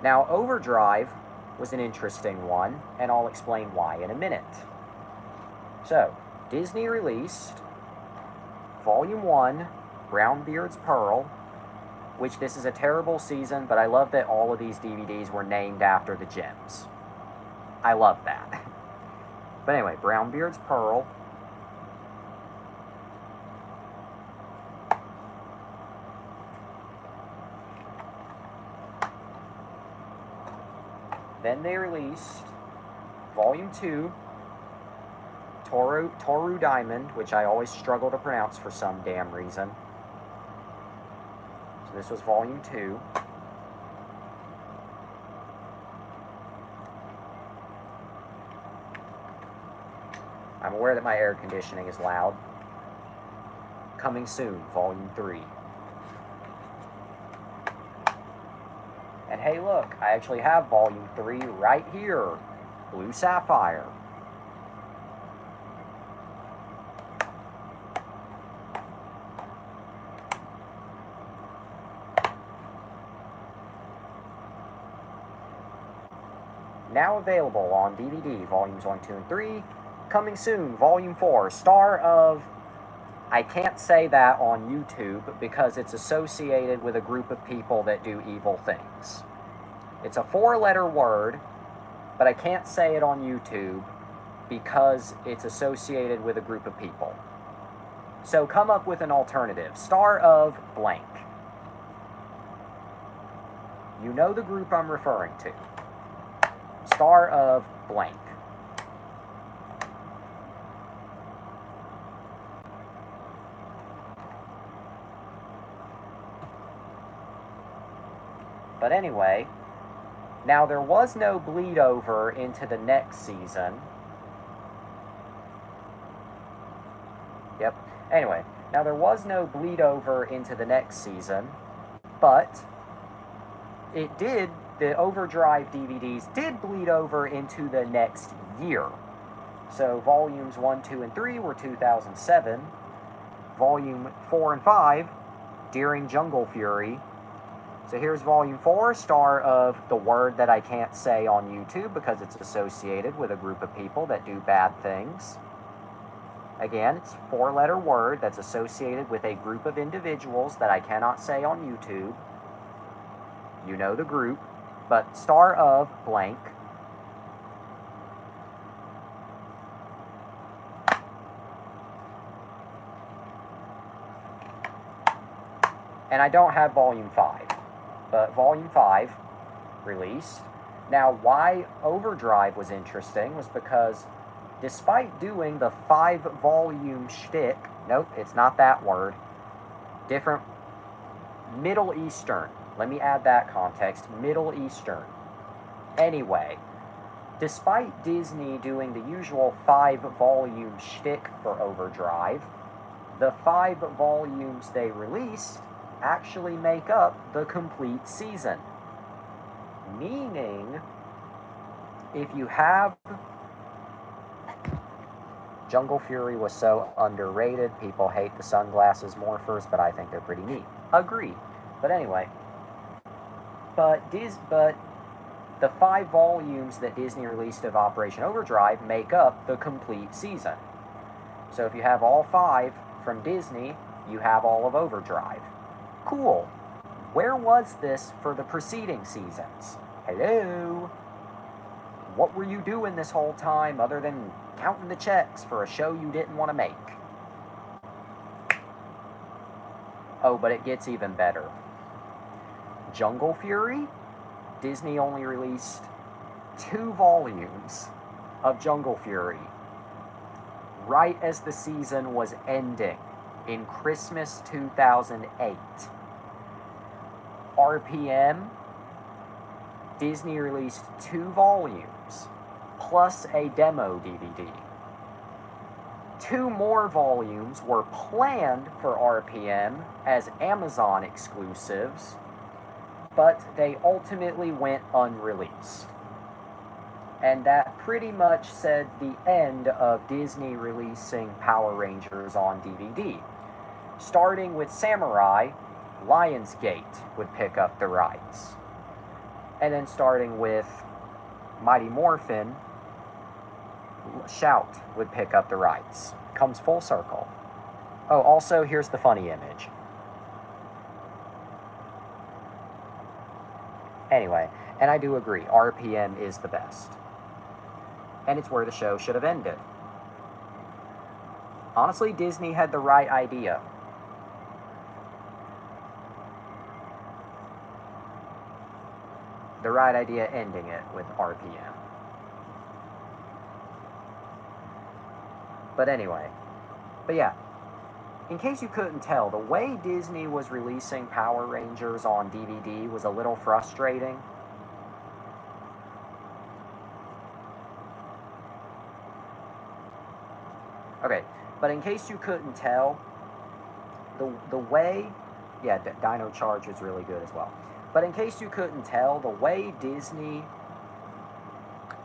now Overdrive was an interesting one, and I'll explain why in a minute. So, Disney released Volume 1 Brownbeard's Pearl, which this is a terrible season, but I love that all of these DVDs were named after the gems. I love that. But anyway, Brownbeard's Pearl. Then they released Volume 2, Toru Diamond, which I always struggle to pronounce for some damn reason. So this was Volume 2. I'm aware that my air conditioning is loud. Coming soon, Volume 3. And hey look, I actually have Volume 3 right here. Blue Sapphire. Now available on DVD, Volumes 1, 2, and 3. Coming soon, Volume 4, star of... I can't say that on YouTube because it's associated with a group of people that do evil things. It's a 4-letter word, but I can't say it on YouTube because it's associated with a group of people. So come up with an alternative. Star of blank. You know the group I'm referring to. Star of blank. But anyway, now there was no bleed over into the next season. Yep. Anyway, now there was no bleed over into the next season, but it did, the Overdrive DVDs did bleed over into the next year. So Volumes 1, 2, and 3 were 2007. Volume 4 and 5, during Jungle Fury. So here's Volume 4, star of the word that I can't say on YouTube because it's associated with a group of people that do bad things. Again, it's a 4-letter word that's associated with a group of individuals that I cannot say on YouTube. You know the group, but star of blank. And I don't have Volume 5. But Volume 5 released. Now, why Overdrive was interesting was because despite doing the 5-volume shtick, nope, it's not that word, different, Middle Eastern, let me add that context, Middle Eastern. Anyway, despite Disney doing the usual 5-volume shtick for Overdrive, the 5 volumes they released actually make up the complete season. Meaning, if you have... Jungle Fury was so underrated, people hate the sunglasses morphers, but I think they're pretty neat. Agreed. But anyway, but the 5 volumes that Disney released of Operation Overdrive make up the complete season. So if you have all 5 from Disney, you have all of Overdrive. Cool. Where was this for the preceding seasons? Hello? What were you doing this whole time other than counting the checks for a show you didn't want to make? Oh, but it gets even better. Jungle Fury? Disney only released 2 volumes of Jungle Fury right as the season was ending in Christmas 2008. RPM, Disney released 2 volumes, plus a demo DVD. 2 more volumes were planned for RPM as Amazon exclusives, but they ultimately went unreleased. And that pretty much said the end of Disney releasing Power Rangers on DVD. Starting with Samurai, Lionsgate would pick up the rights. And then starting with Mighty Morphin, Shout would pick up the rights. Comes full circle. Oh, also, here's the funny image. Anyway, and I do agree, RPM is the best. And it's where the show should have ended. Honestly, Disney had the right idea. The right idea ending it with RPM. But anyway, but yeah, in case you couldn't tell, the way Disney was releasing Power Rangers on DVD was a little frustrating. Okay, but in case you couldn't tell, the way, yeah, Dino Charge is really good as well. But in case you couldn't tell, the way Disney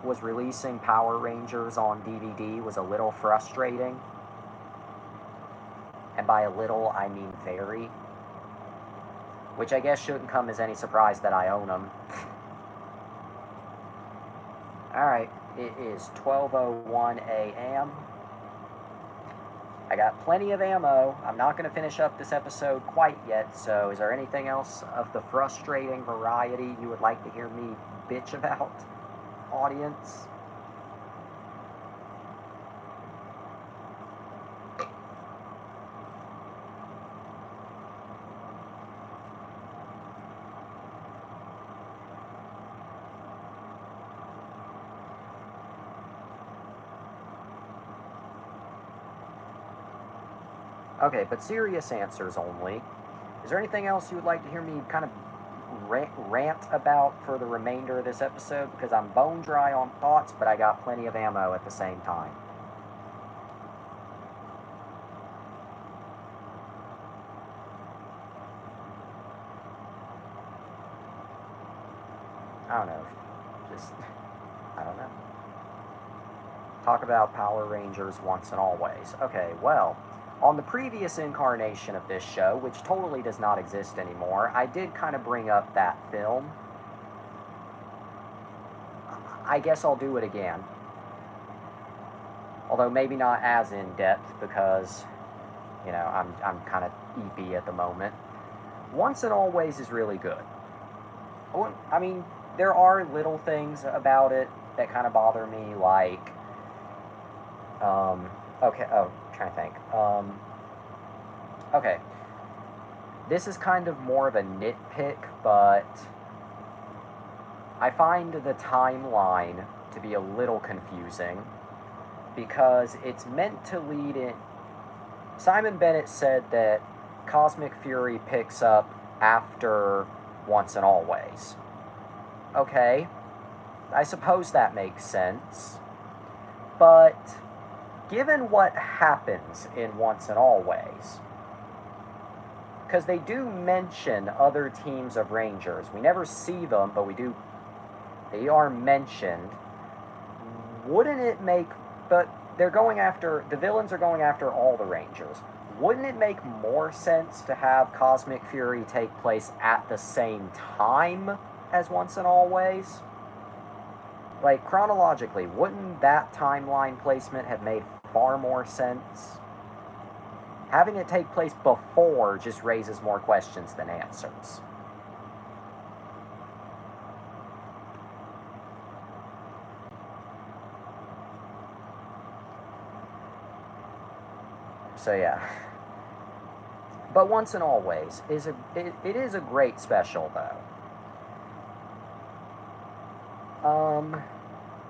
was releasing Power Rangers on DVD was a little frustrating. And by a little, I mean very. Which I guess shouldn't come as any surprise that I own them. Alright, it is 12:01 a.m. I got plenty of ammo. I'm not going to finish up this episode quite yet, so is there anything else of the frustrating variety you would like to hear me bitch about, audience? Okay, but serious answers only. Is there anything else you would like to hear me kind of rant about for the remainder of this episode? Because I'm bone dry on thoughts, but I got plenty of ammo at the same time. I don't know. Just, I don't know. Talk about Power Rangers once and always. Okay, well, on the previous incarnation of this show, which totally does not exist anymore, I did kind of bring up that film. I guess I'll do it again. Although maybe not as in-depth because, you know, I'm kind of eepy at the moment. Once and Always is really good. I mean, there are little things about it that kind of bother me, like, okay, oh, I'm trying to think. Okay. This is kind of more of a nitpick, but I find the timeline to be a little confusing because it's meant to lead in. Simon Bennett said that Cosmic Fury picks up after Once and Always. Okay, I suppose that makes sense, but given what happens in Once and Always, because they do mention other teams of Rangers. We never see them, but they are mentioned. Wouldn't it make, but the villains are going after all the Rangers. Wouldn't it make more sense to have Cosmic Fury take place at the same time as Once and Always? Like, chronologically, wouldn't that timeline placement have made far more sense? Having it take place before just raises more questions than answers. So yeah. But Once and Always it is a great special though.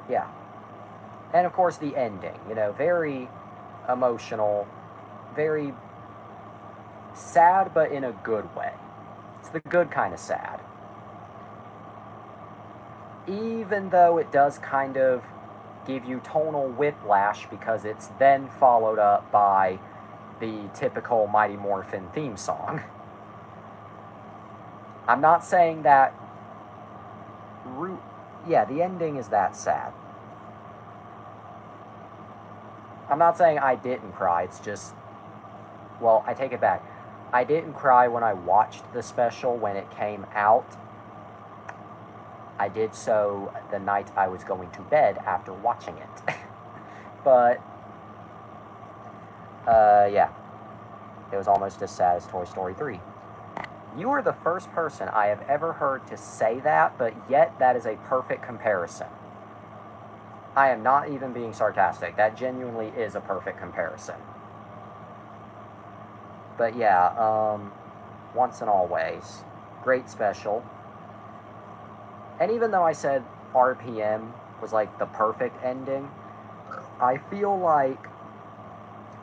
Yeah. And of course the ending, you know, very emotional, very sad, but in a good way. It's the good kind of sad. Even though it does kind of give you tonal whiplash because it's then followed up by the typical Mighty Morphin theme song. I'm not saying that... Yeah, the ending is that sad. I'm not saying I didn't cry, it's just... Well, I take it back. I didn't cry when I watched the special when it came out. I did so the night I was going to bed after watching it. But, yeah. It was almost as sad as Toy Story 3. You are the first person I have ever heard to say that, but yet that is a perfect comparison. I am not even being sarcastic. That genuinely is a perfect comparison. But yeah, Once and Always. Great special. And even though I said RPM was like the perfect ending, I feel like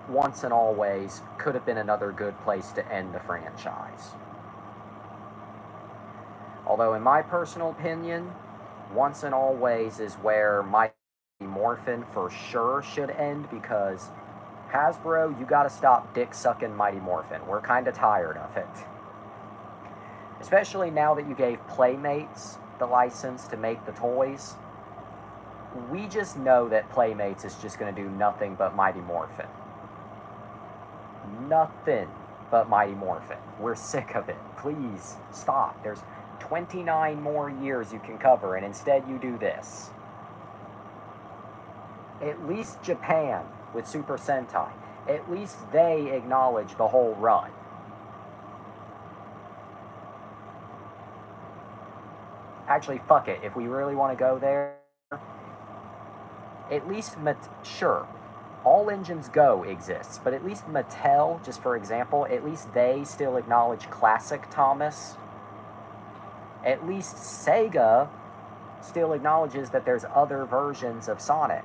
Once and Always could have been another good place to end the franchise. Although, in my personal opinion, Once and Always is where Mighty Morphin for sure should end, because Hasbro, you gotta stop dick sucking Mighty Morphin. We're kinda tired of it. Especially now that you gave Playmates the license to make the toys. We just know that Playmates is just gonna do nothing but Mighty Morphin. Nothing but Mighty Morphin. We're sick of it. Please stop. There's 29 more years you can cover, and instead you do this. At least Japan with Super Sentai, at least they acknowledge the whole run. Actually, fuck it. If we really want to go there, at least, sure, All Engines Go exists, but at least Mattel, just for example, at least they still acknowledge classic Thomas. At least Sega still acknowledges that there's other versions of Sonic.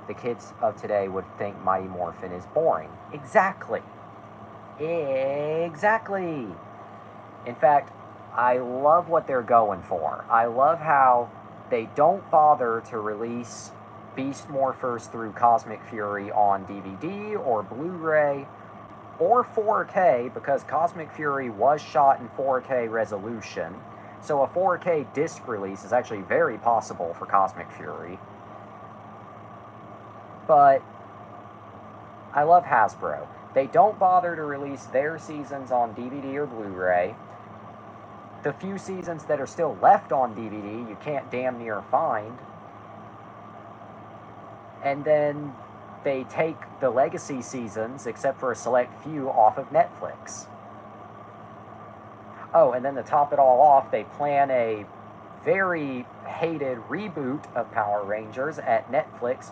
The kids of today would think Mighty Morphin is boring. Exactly. Exactly. In fact, I love what they're going for. I love how they don't bother to release Beast Morphers through Cosmic Fury on DVD or Blu-ray or 4K, because Cosmic Fury was shot in 4K resolution, so a 4K disc release is actually very possible for Cosmic Fury. But I love Hasbro. They don't bother to release their seasons on DVD or Blu-ray. The few seasons that are still left on DVD, you can't damn near find. And then they take the legacy seasons, except for a select few, off of Netflix. Oh, and then to top it all off, they plan a very hated reboot of Power Rangers at Netflix,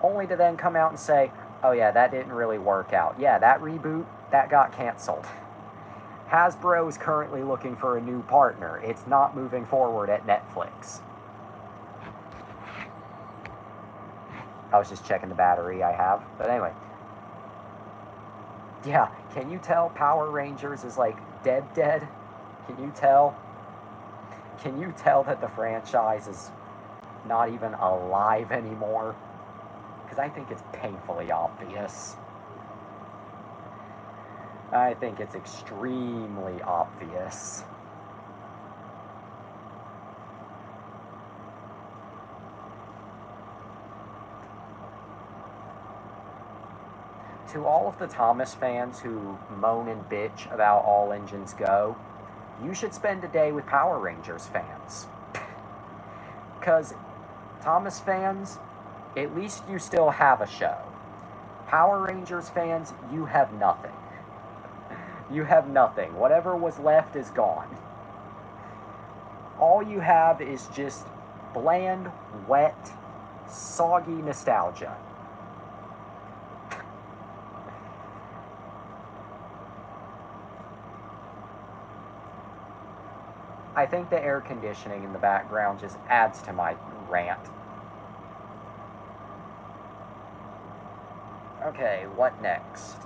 only to then come out and say, oh yeah, that didn't really work out. Yeah, that reboot, that got canceled. Hasbro is currently looking for a new partner. It's not moving forward at Netflix. I was just checking the battery I have. But anyway. Yeah, can you tell Power Rangers is like dead? Can you tell? Can you tell that the franchise is not even alive anymore? Because I think it's painfully obvious. I think it's extremely obvious. To all of the Thomas fans who moan and bitch about All Engines Go, you should spend a day with Power Rangers fans. Because Thomas fans, at least you still have a show. Power Rangers fans, you have nothing. You have nothing. Whatever was left is gone. All you have is just bland, wet, soggy nostalgia. I think the air conditioning in the background just adds to my rant. Okay, what next?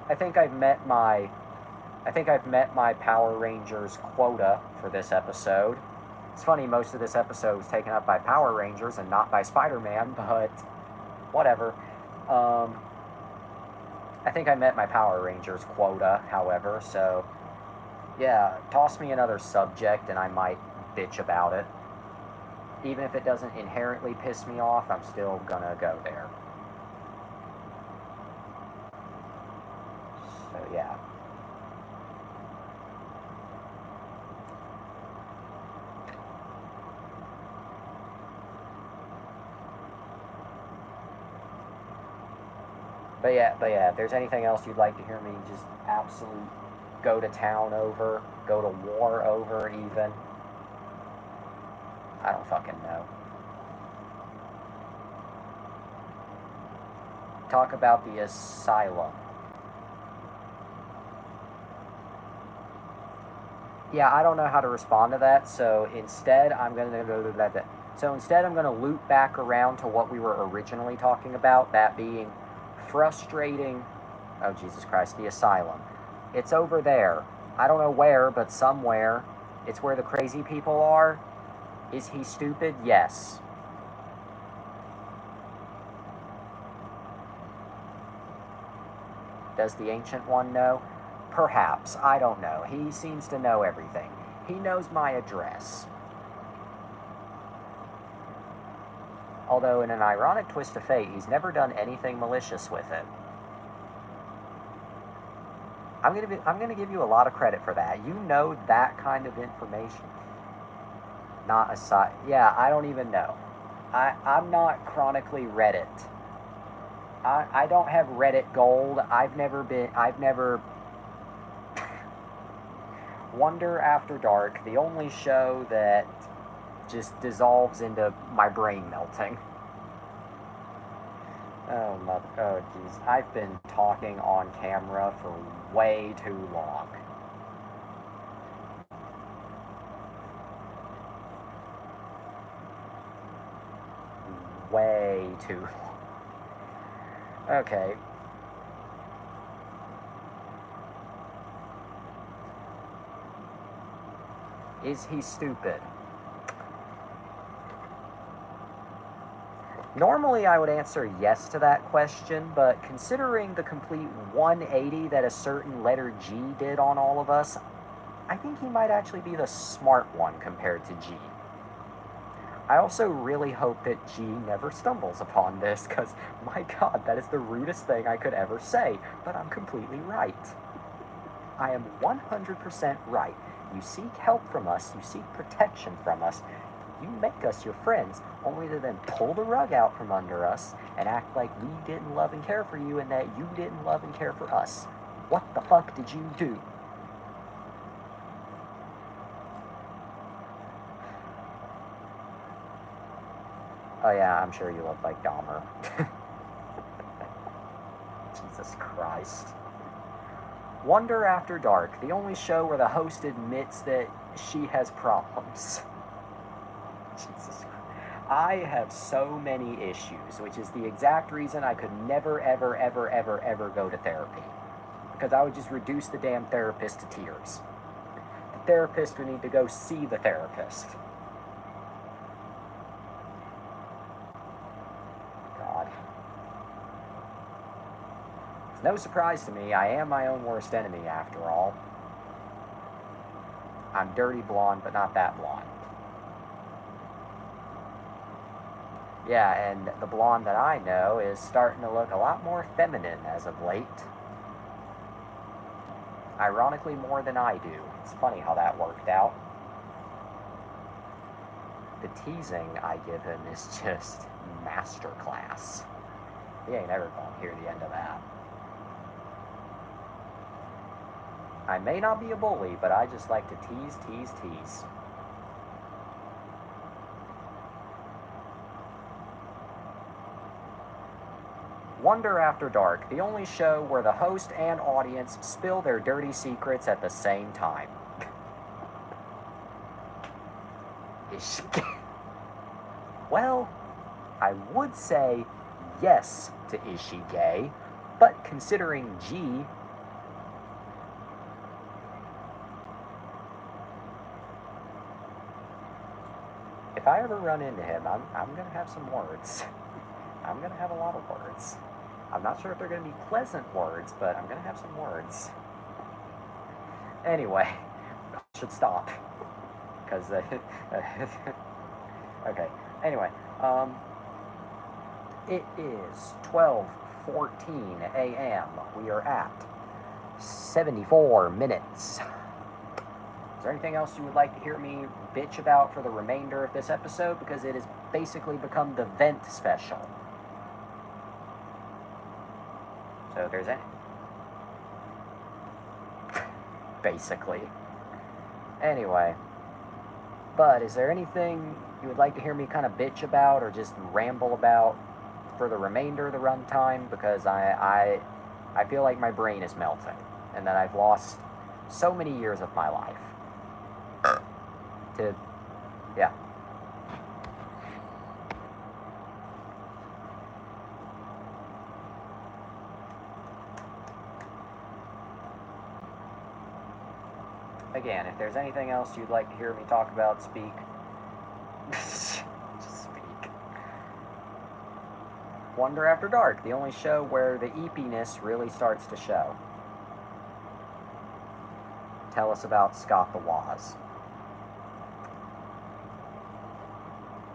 I think I've met my Power Rangers quota for this episode. It's funny, most of this episode was taken up by Power Rangers and not by Spider-Man, but whatever. I think I met my Power Rangers quota, however, so yeah, toss me another subject and I might bitch about it. Even if it doesn't inherently piss me off, I'm still gonna go there. So yeah. But yeah, if there's anything else you'd like to hear me just absolute go to town over, go to war over even, I don't fucking know. Talk about the asylum. Yeah, I don't know how to respond to that, so instead I'm going to loop back around to what we were originally talking about, that being frustrating. Oh, Jesus Christ, the asylum. It's over there. I don't know where, but somewhere. It's where the crazy people are. Is he stupid? Yes. Does the Ancient One know? Perhaps. I don't know. He seems to know everything. He knows my address. Although, in an ironic twist of fate, he's never done anything malicious with it. I'm gonna give you a lot of credit for that. You know that kind of information. Not aside. Yeah, I don't even know. I'm not chronically Reddit. I don't have Reddit gold. I've never. Wonder After Dark, the only show that just dissolves into my brain melting. Oh jeez. I've been talking on camera for way too long. Way too long. Okay. Is he stupid? Normally I would answer yes to that question, but considering the complete 180 that a certain letter G did on all of us, I think he might actually be the smart one compared to G. I also really hope that G never stumbles upon this, because, my god, that is the rudest thing I could ever say, but I'm completely right. I am 100% right. You seek help from us, you seek protection from us, you make us your friends, only to then pull the rug out from under us and act like we didn't love and care for you and that you didn't love and care for us. What the fuck did you do? Oh yeah, I'm sure you look like Dahmer. Jesus Christ. Wonder After Dark, the only show where the host admits that she has problems. Jesus Christ. I have so many issues, which is the exact reason I could never, ever, ever, ever, ever go to therapy. Because I would just reduce the damn therapist to tears. The therapist would need to go see the therapist. God. It's no surprise to me, I am my own worst enemy after all. I'm dirty blonde, but not that blonde. Yeah, and the blonde that I know is starting to look a lot more feminine as of late. Ironically, more than I do. It's funny how that worked out. The teasing I give him is just masterclass. He ain't ever gonna hear the end of that. I may not be a bully, but I just like to tease, tease, tease. Wonder After Dark, the only show where the host and audience spill their dirty secrets at the same time. Is she gay? Well, I would say yes to Is She Gay, but considering G, if I ever run into him, I'm going to have some words. I'm going to have a lot of words. I'm not sure if they're going to be pleasant words, but I'm going to have some words. Anyway, I should stop. Because, okay. Anyway, it is 12:14 a.m. We are at 74 minutes. Is there anything else you would like to hear me bitch about for the remainder of this episode? Because it has basically become the vent special. So if there's any... Basically. Anyway. But is there anything you would like to hear me kind of bitch about or just ramble about for the remainder of the runtime? Because I feel like my brain is melting and that I've lost so many years of my life. Yeah. Again, if there's anything else you'd like to hear me talk about, speak. Just speak. Wonder After Dark, the only show where the eepiness really starts to show. Tell us about Scott the Woz.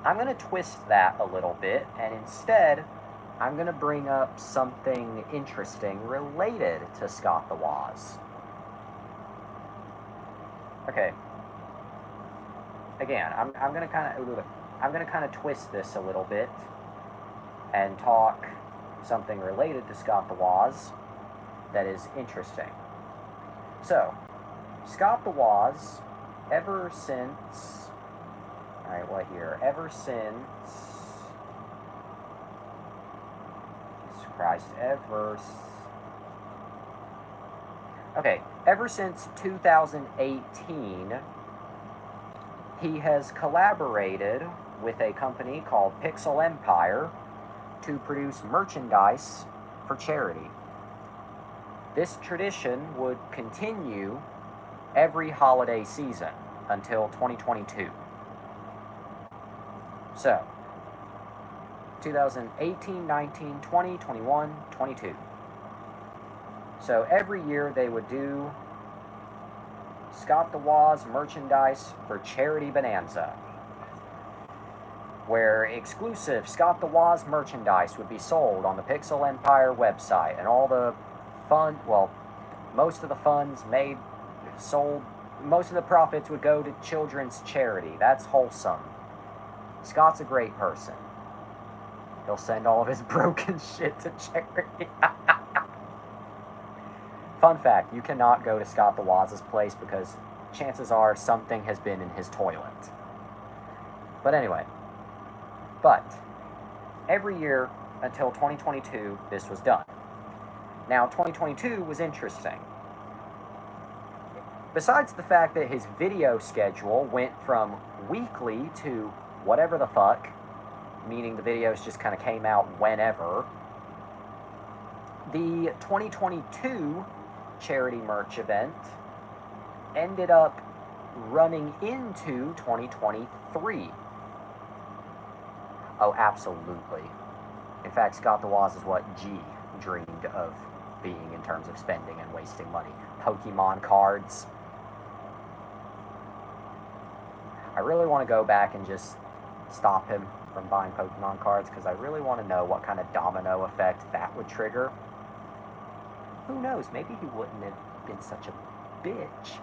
I'm going to twist that a little bit, and instead, I'm going to bring up something interesting related to Scott the Woz. Okay. Again, I'm going to kind of twist this a little bit and talk something related to Scott the Woz that is interesting. So, Scott the Woz, ever since... Alright, what year? Ever since... Jesus Christ, Okay, ever since 2018, he has collaborated with a company called Pixel Empire to produce merchandise for charity. This tradition would continue every holiday season until 2022. So, 2018, 19, 20, 21, 22. So every year they would do Scott the Woz merchandise for Charity Bonanza, where exclusive Scott the Woz merchandise would be sold on the Pixel Empire website, and all the fun, well, most of the funds most of the profits would go to children's charity. That's wholesome. Scott's a great person. He'll send all of his broken shit to charity. Fun fact, you cannot go to Scott the Woz's place because chances are something has been in his toilet. But anyway, every year until 2022, this was done. Now, 2022 was interesting. Besides the fact that his video schedule went from weekly to whatever the fuck, meaning the videos just kind of came out whenever, the 2022 charity merch event ended up running into 2023. Oh, absolutely. In fact, Scott the Woz is what G dreamed of being in terms of spending and wasting money. Pokemon cards. I really want to go back and just stop him from buying Pokemon cards because I really want to know what kind of domino effect that would trigger. Who knows? Maybe he wouldn't have been such a bitch.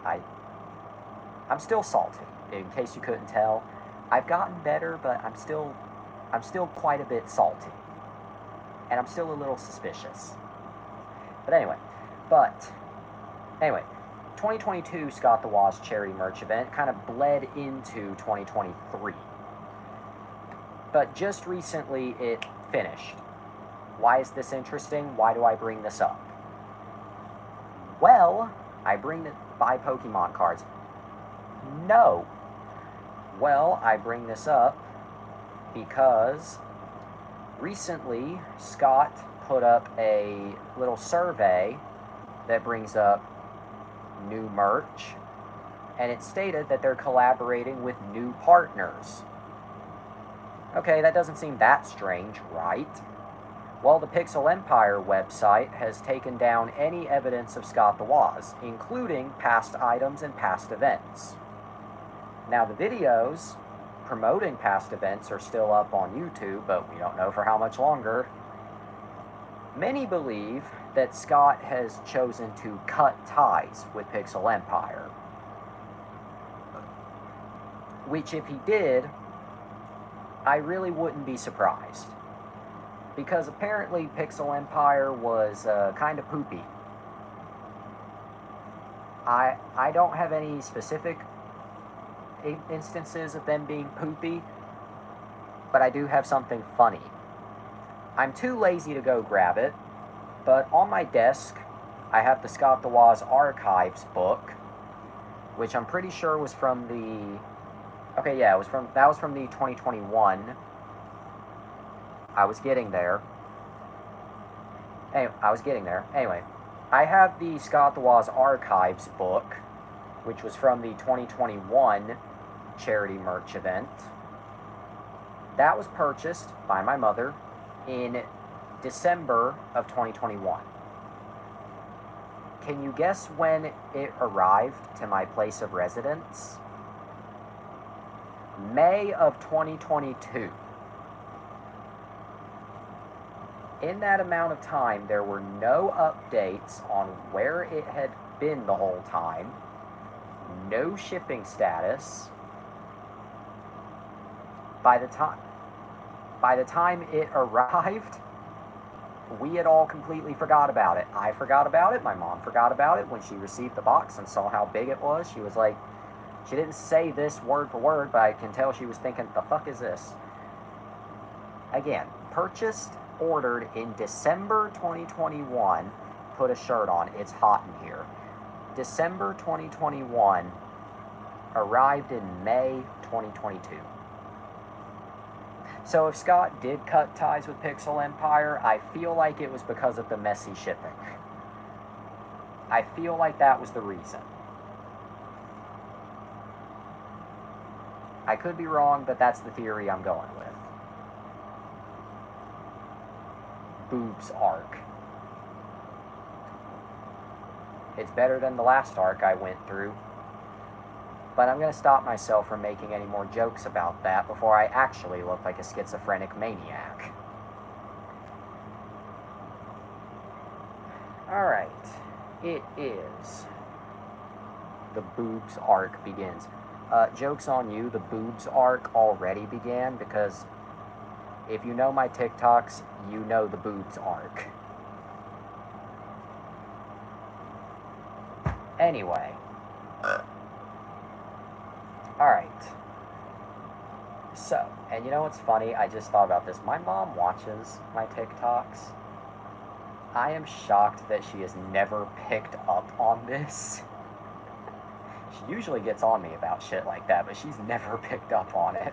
I'm still salty, in case you couldn't tell. I've gotten better, but I'm still quite a bit salty. And I'm still a little suspicious. But anyway, 2022 Scott the Woz charity merch event kind of bled into 2023. But just recently it finished. Why is this interesting? Why do I bring this up? Well, I buy Pokemon cards. No. Well, I bring this up because recently Scott put up a little survey that brings up new merch, and it stated that they're collaborating with new partners. Okay, that doesn't seem that strange, right? Well, the Pixel Empire website has taken down any evidence of Scott the Woz, including past items and past events. Now, the videos promoting past events are still up on YouTube, but we don't know for how much longer. Many believe that Scott has chosen to cut ties with Pixel Empire, which if he did, I really wouldn't be surprised. because apparently Pixel Empire was kind of poopy. I don't have any specific instances of them being poopy, but I do have something funny. I'm too lazy to go grab it, but on my desk, I have the Scott the Woz Archives book, which I'm pretty sure was from the... Okay, yeah, that was from the 2021. I was getting there. Anyway, I have the Scott the Woz Archives book, which was from the 2021 charity merch event. That was purchased by my mother in December of 2021. Can you guess when it arrived to my place of residence? May of 2022. In that amount of time, there were no updates on where it had been the whole time, no shipping status. By the time it arrived, we had all completely forgot about it. I forgot about it. My mom forgot about it. When she received the box and saw how big it was, she was like, she didn't say this word for word, but I can tell she was thinking, the fuck is this? Again, purchased, ordered in December 2021. Put a shirt on. It's hot in here. December 2021. Arrived in May 2022. So if Scott did cut ties with Pixel Empire, I feel like it was because of the messy shipping. I feel like that was the reason. I could be wrong, but that's the theory I'm going with. Boobs arc. It's better than the last arc I went through. But I'm going to stop myself from making any more jokes about that before I actually look like a schizophrenic maniac. Alright. It is. The boobs arc begins. Joke's on you, the boobs arc already began, because if you know my TikToks, you know the boobs arc. Anyway. Alright. So, and you know what's funny? I just thought about this. My mom watches my TikToks. I am shocked that she has never picked up on this. She usually gets on me about shit like that, but she's never picked up on it.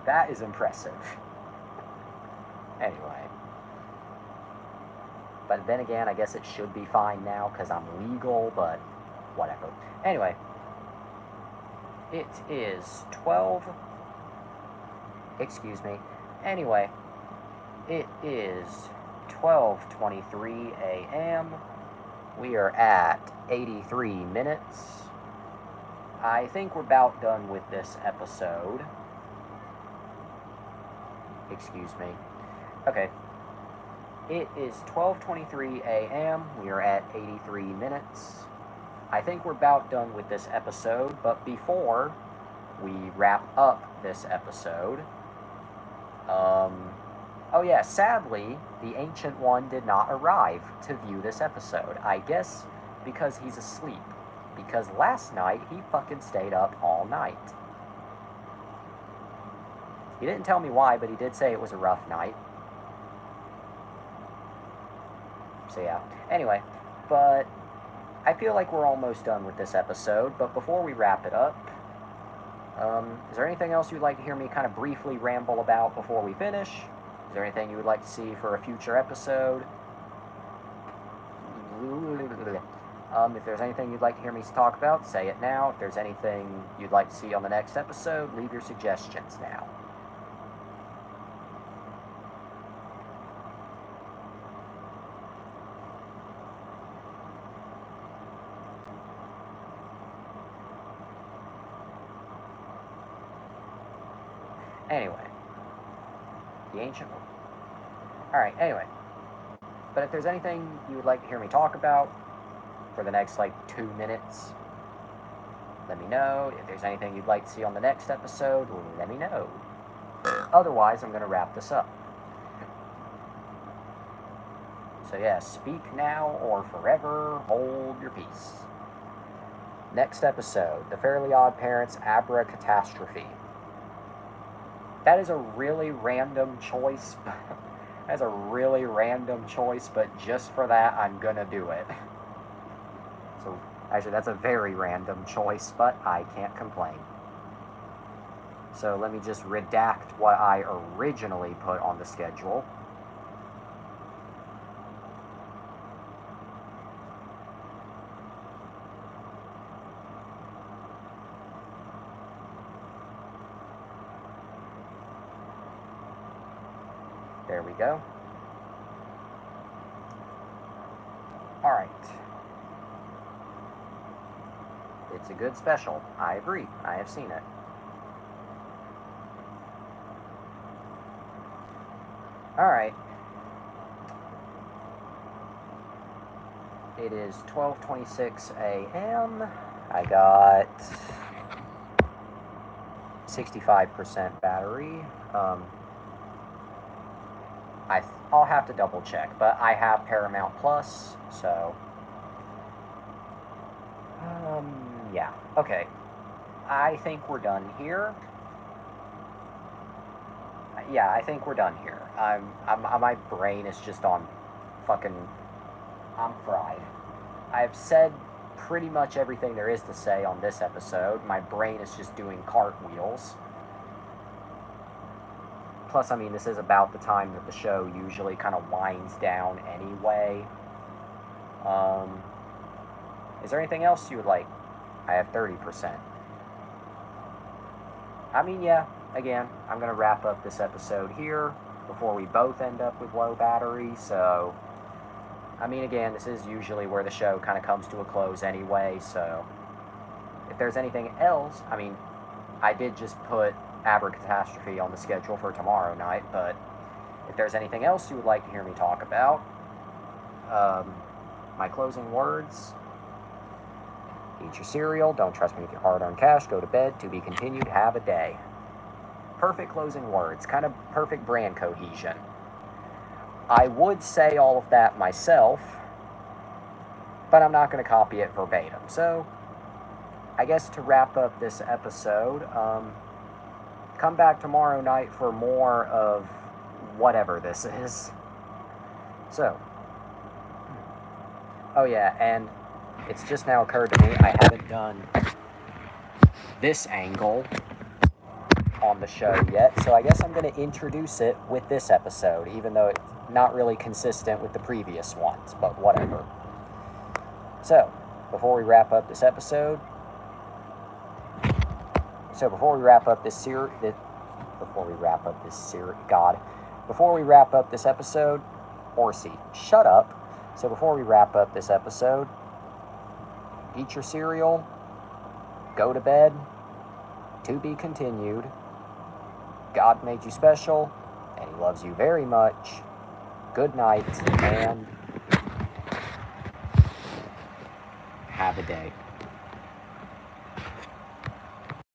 That is impressive. Anyway. But then again, I guess it should be fine now because I'm legal, but whatever. Anyway. It is 12... Excuse me. Anyway. It is 12:23 a.m. We are at 83 minutes. I think we're about done with this episode. Excuse me. Okay. It is 12:23 a.m. We are at 83 minutes. I think we're about done with this episode, but before we wrap up this episode, oh yeah, sadly, the Ancient One did not arrive to view this episode. I guess because he's asleep. Because last night, he fucking stayed up all night. He didn't tell me why, but he did say it was a rough night. So yeah. Anyway, but I feel like we're almost done with this episode, but before we wrap it up, is there anything else you'd like to hear me kind of briefly ramble about before we finish? Is there anything you would like to see for a future episode? If there's anything you'd like to hear me talk about, say it now. If there's anything you'd like to see on the next episode, leave your suggestions now. Anyway. The Ancient One. Alright, anyway. But if there's anything you would like to hear me talk about for the next, 2 minutes, let me know. If there's anything you'd like to see on the next episode, let me know. Otherwise, I'm going to wrap this up. So yeah, speak now or forever hold your peace. Next episode, The Fairly Odd Parents Abra Catastrophe. That is a really random choice. That's a really random choice, but just for that, I'm gonna do it. So, actually, that's a very random choice, but I can't complain. So let me just redact what I originally put on the schedule. There we go. Alright. It's a good special. I agree. I have seen it. Alright. It is 12:26 a.m. I got 65% battery. I'll have to double check, but I have Paramount Plus, so yeah. Okay. I think we're done here. Yeah, I think we're done here. My brain is just on fucking... I'm fried. I've said pretty much everything there is to say on this episode. My brain is just doing cartwheels. Plus, I mean, this is about the time that the show usually kind of winds down anyway. Is there anything else you would like? I have 30%. I mean, yeah, again, I'm going to wrap up this episode here before we both end up with low battery, so... I mean, again, this is usually where the show kind of comes to a close anyway, so... If there's anything else, I mean, I did just put Abra Catastrophe on the schedule for tomorrow night, but if there's anything else you would like to hear me talk about, my closing words: eat your cereal, don't trust me with your hard-earned cash, go to bed, to be continued, have a day. Perfect closing words, kind of perfect brand cohesion. I would say all of that myself, but I'm not going to copy it verbatim. So, I guess to wrap up this episode, come back tomorrow night for more of whatever this is. So, oh yeah, and it's just now occurred to me I haven't done this angle on the show yet, so I guess I'm going to introduce it with this episode, even though it's not really consistent with the previous ones, but whatever. So, before we wrap up this episode, before we wrap up this episode, Horsey, shut up. So before we wrap up this episode, eat your cereal, go to bed, to be continued. God made you special, and He loves you very much. Good night, and have a day.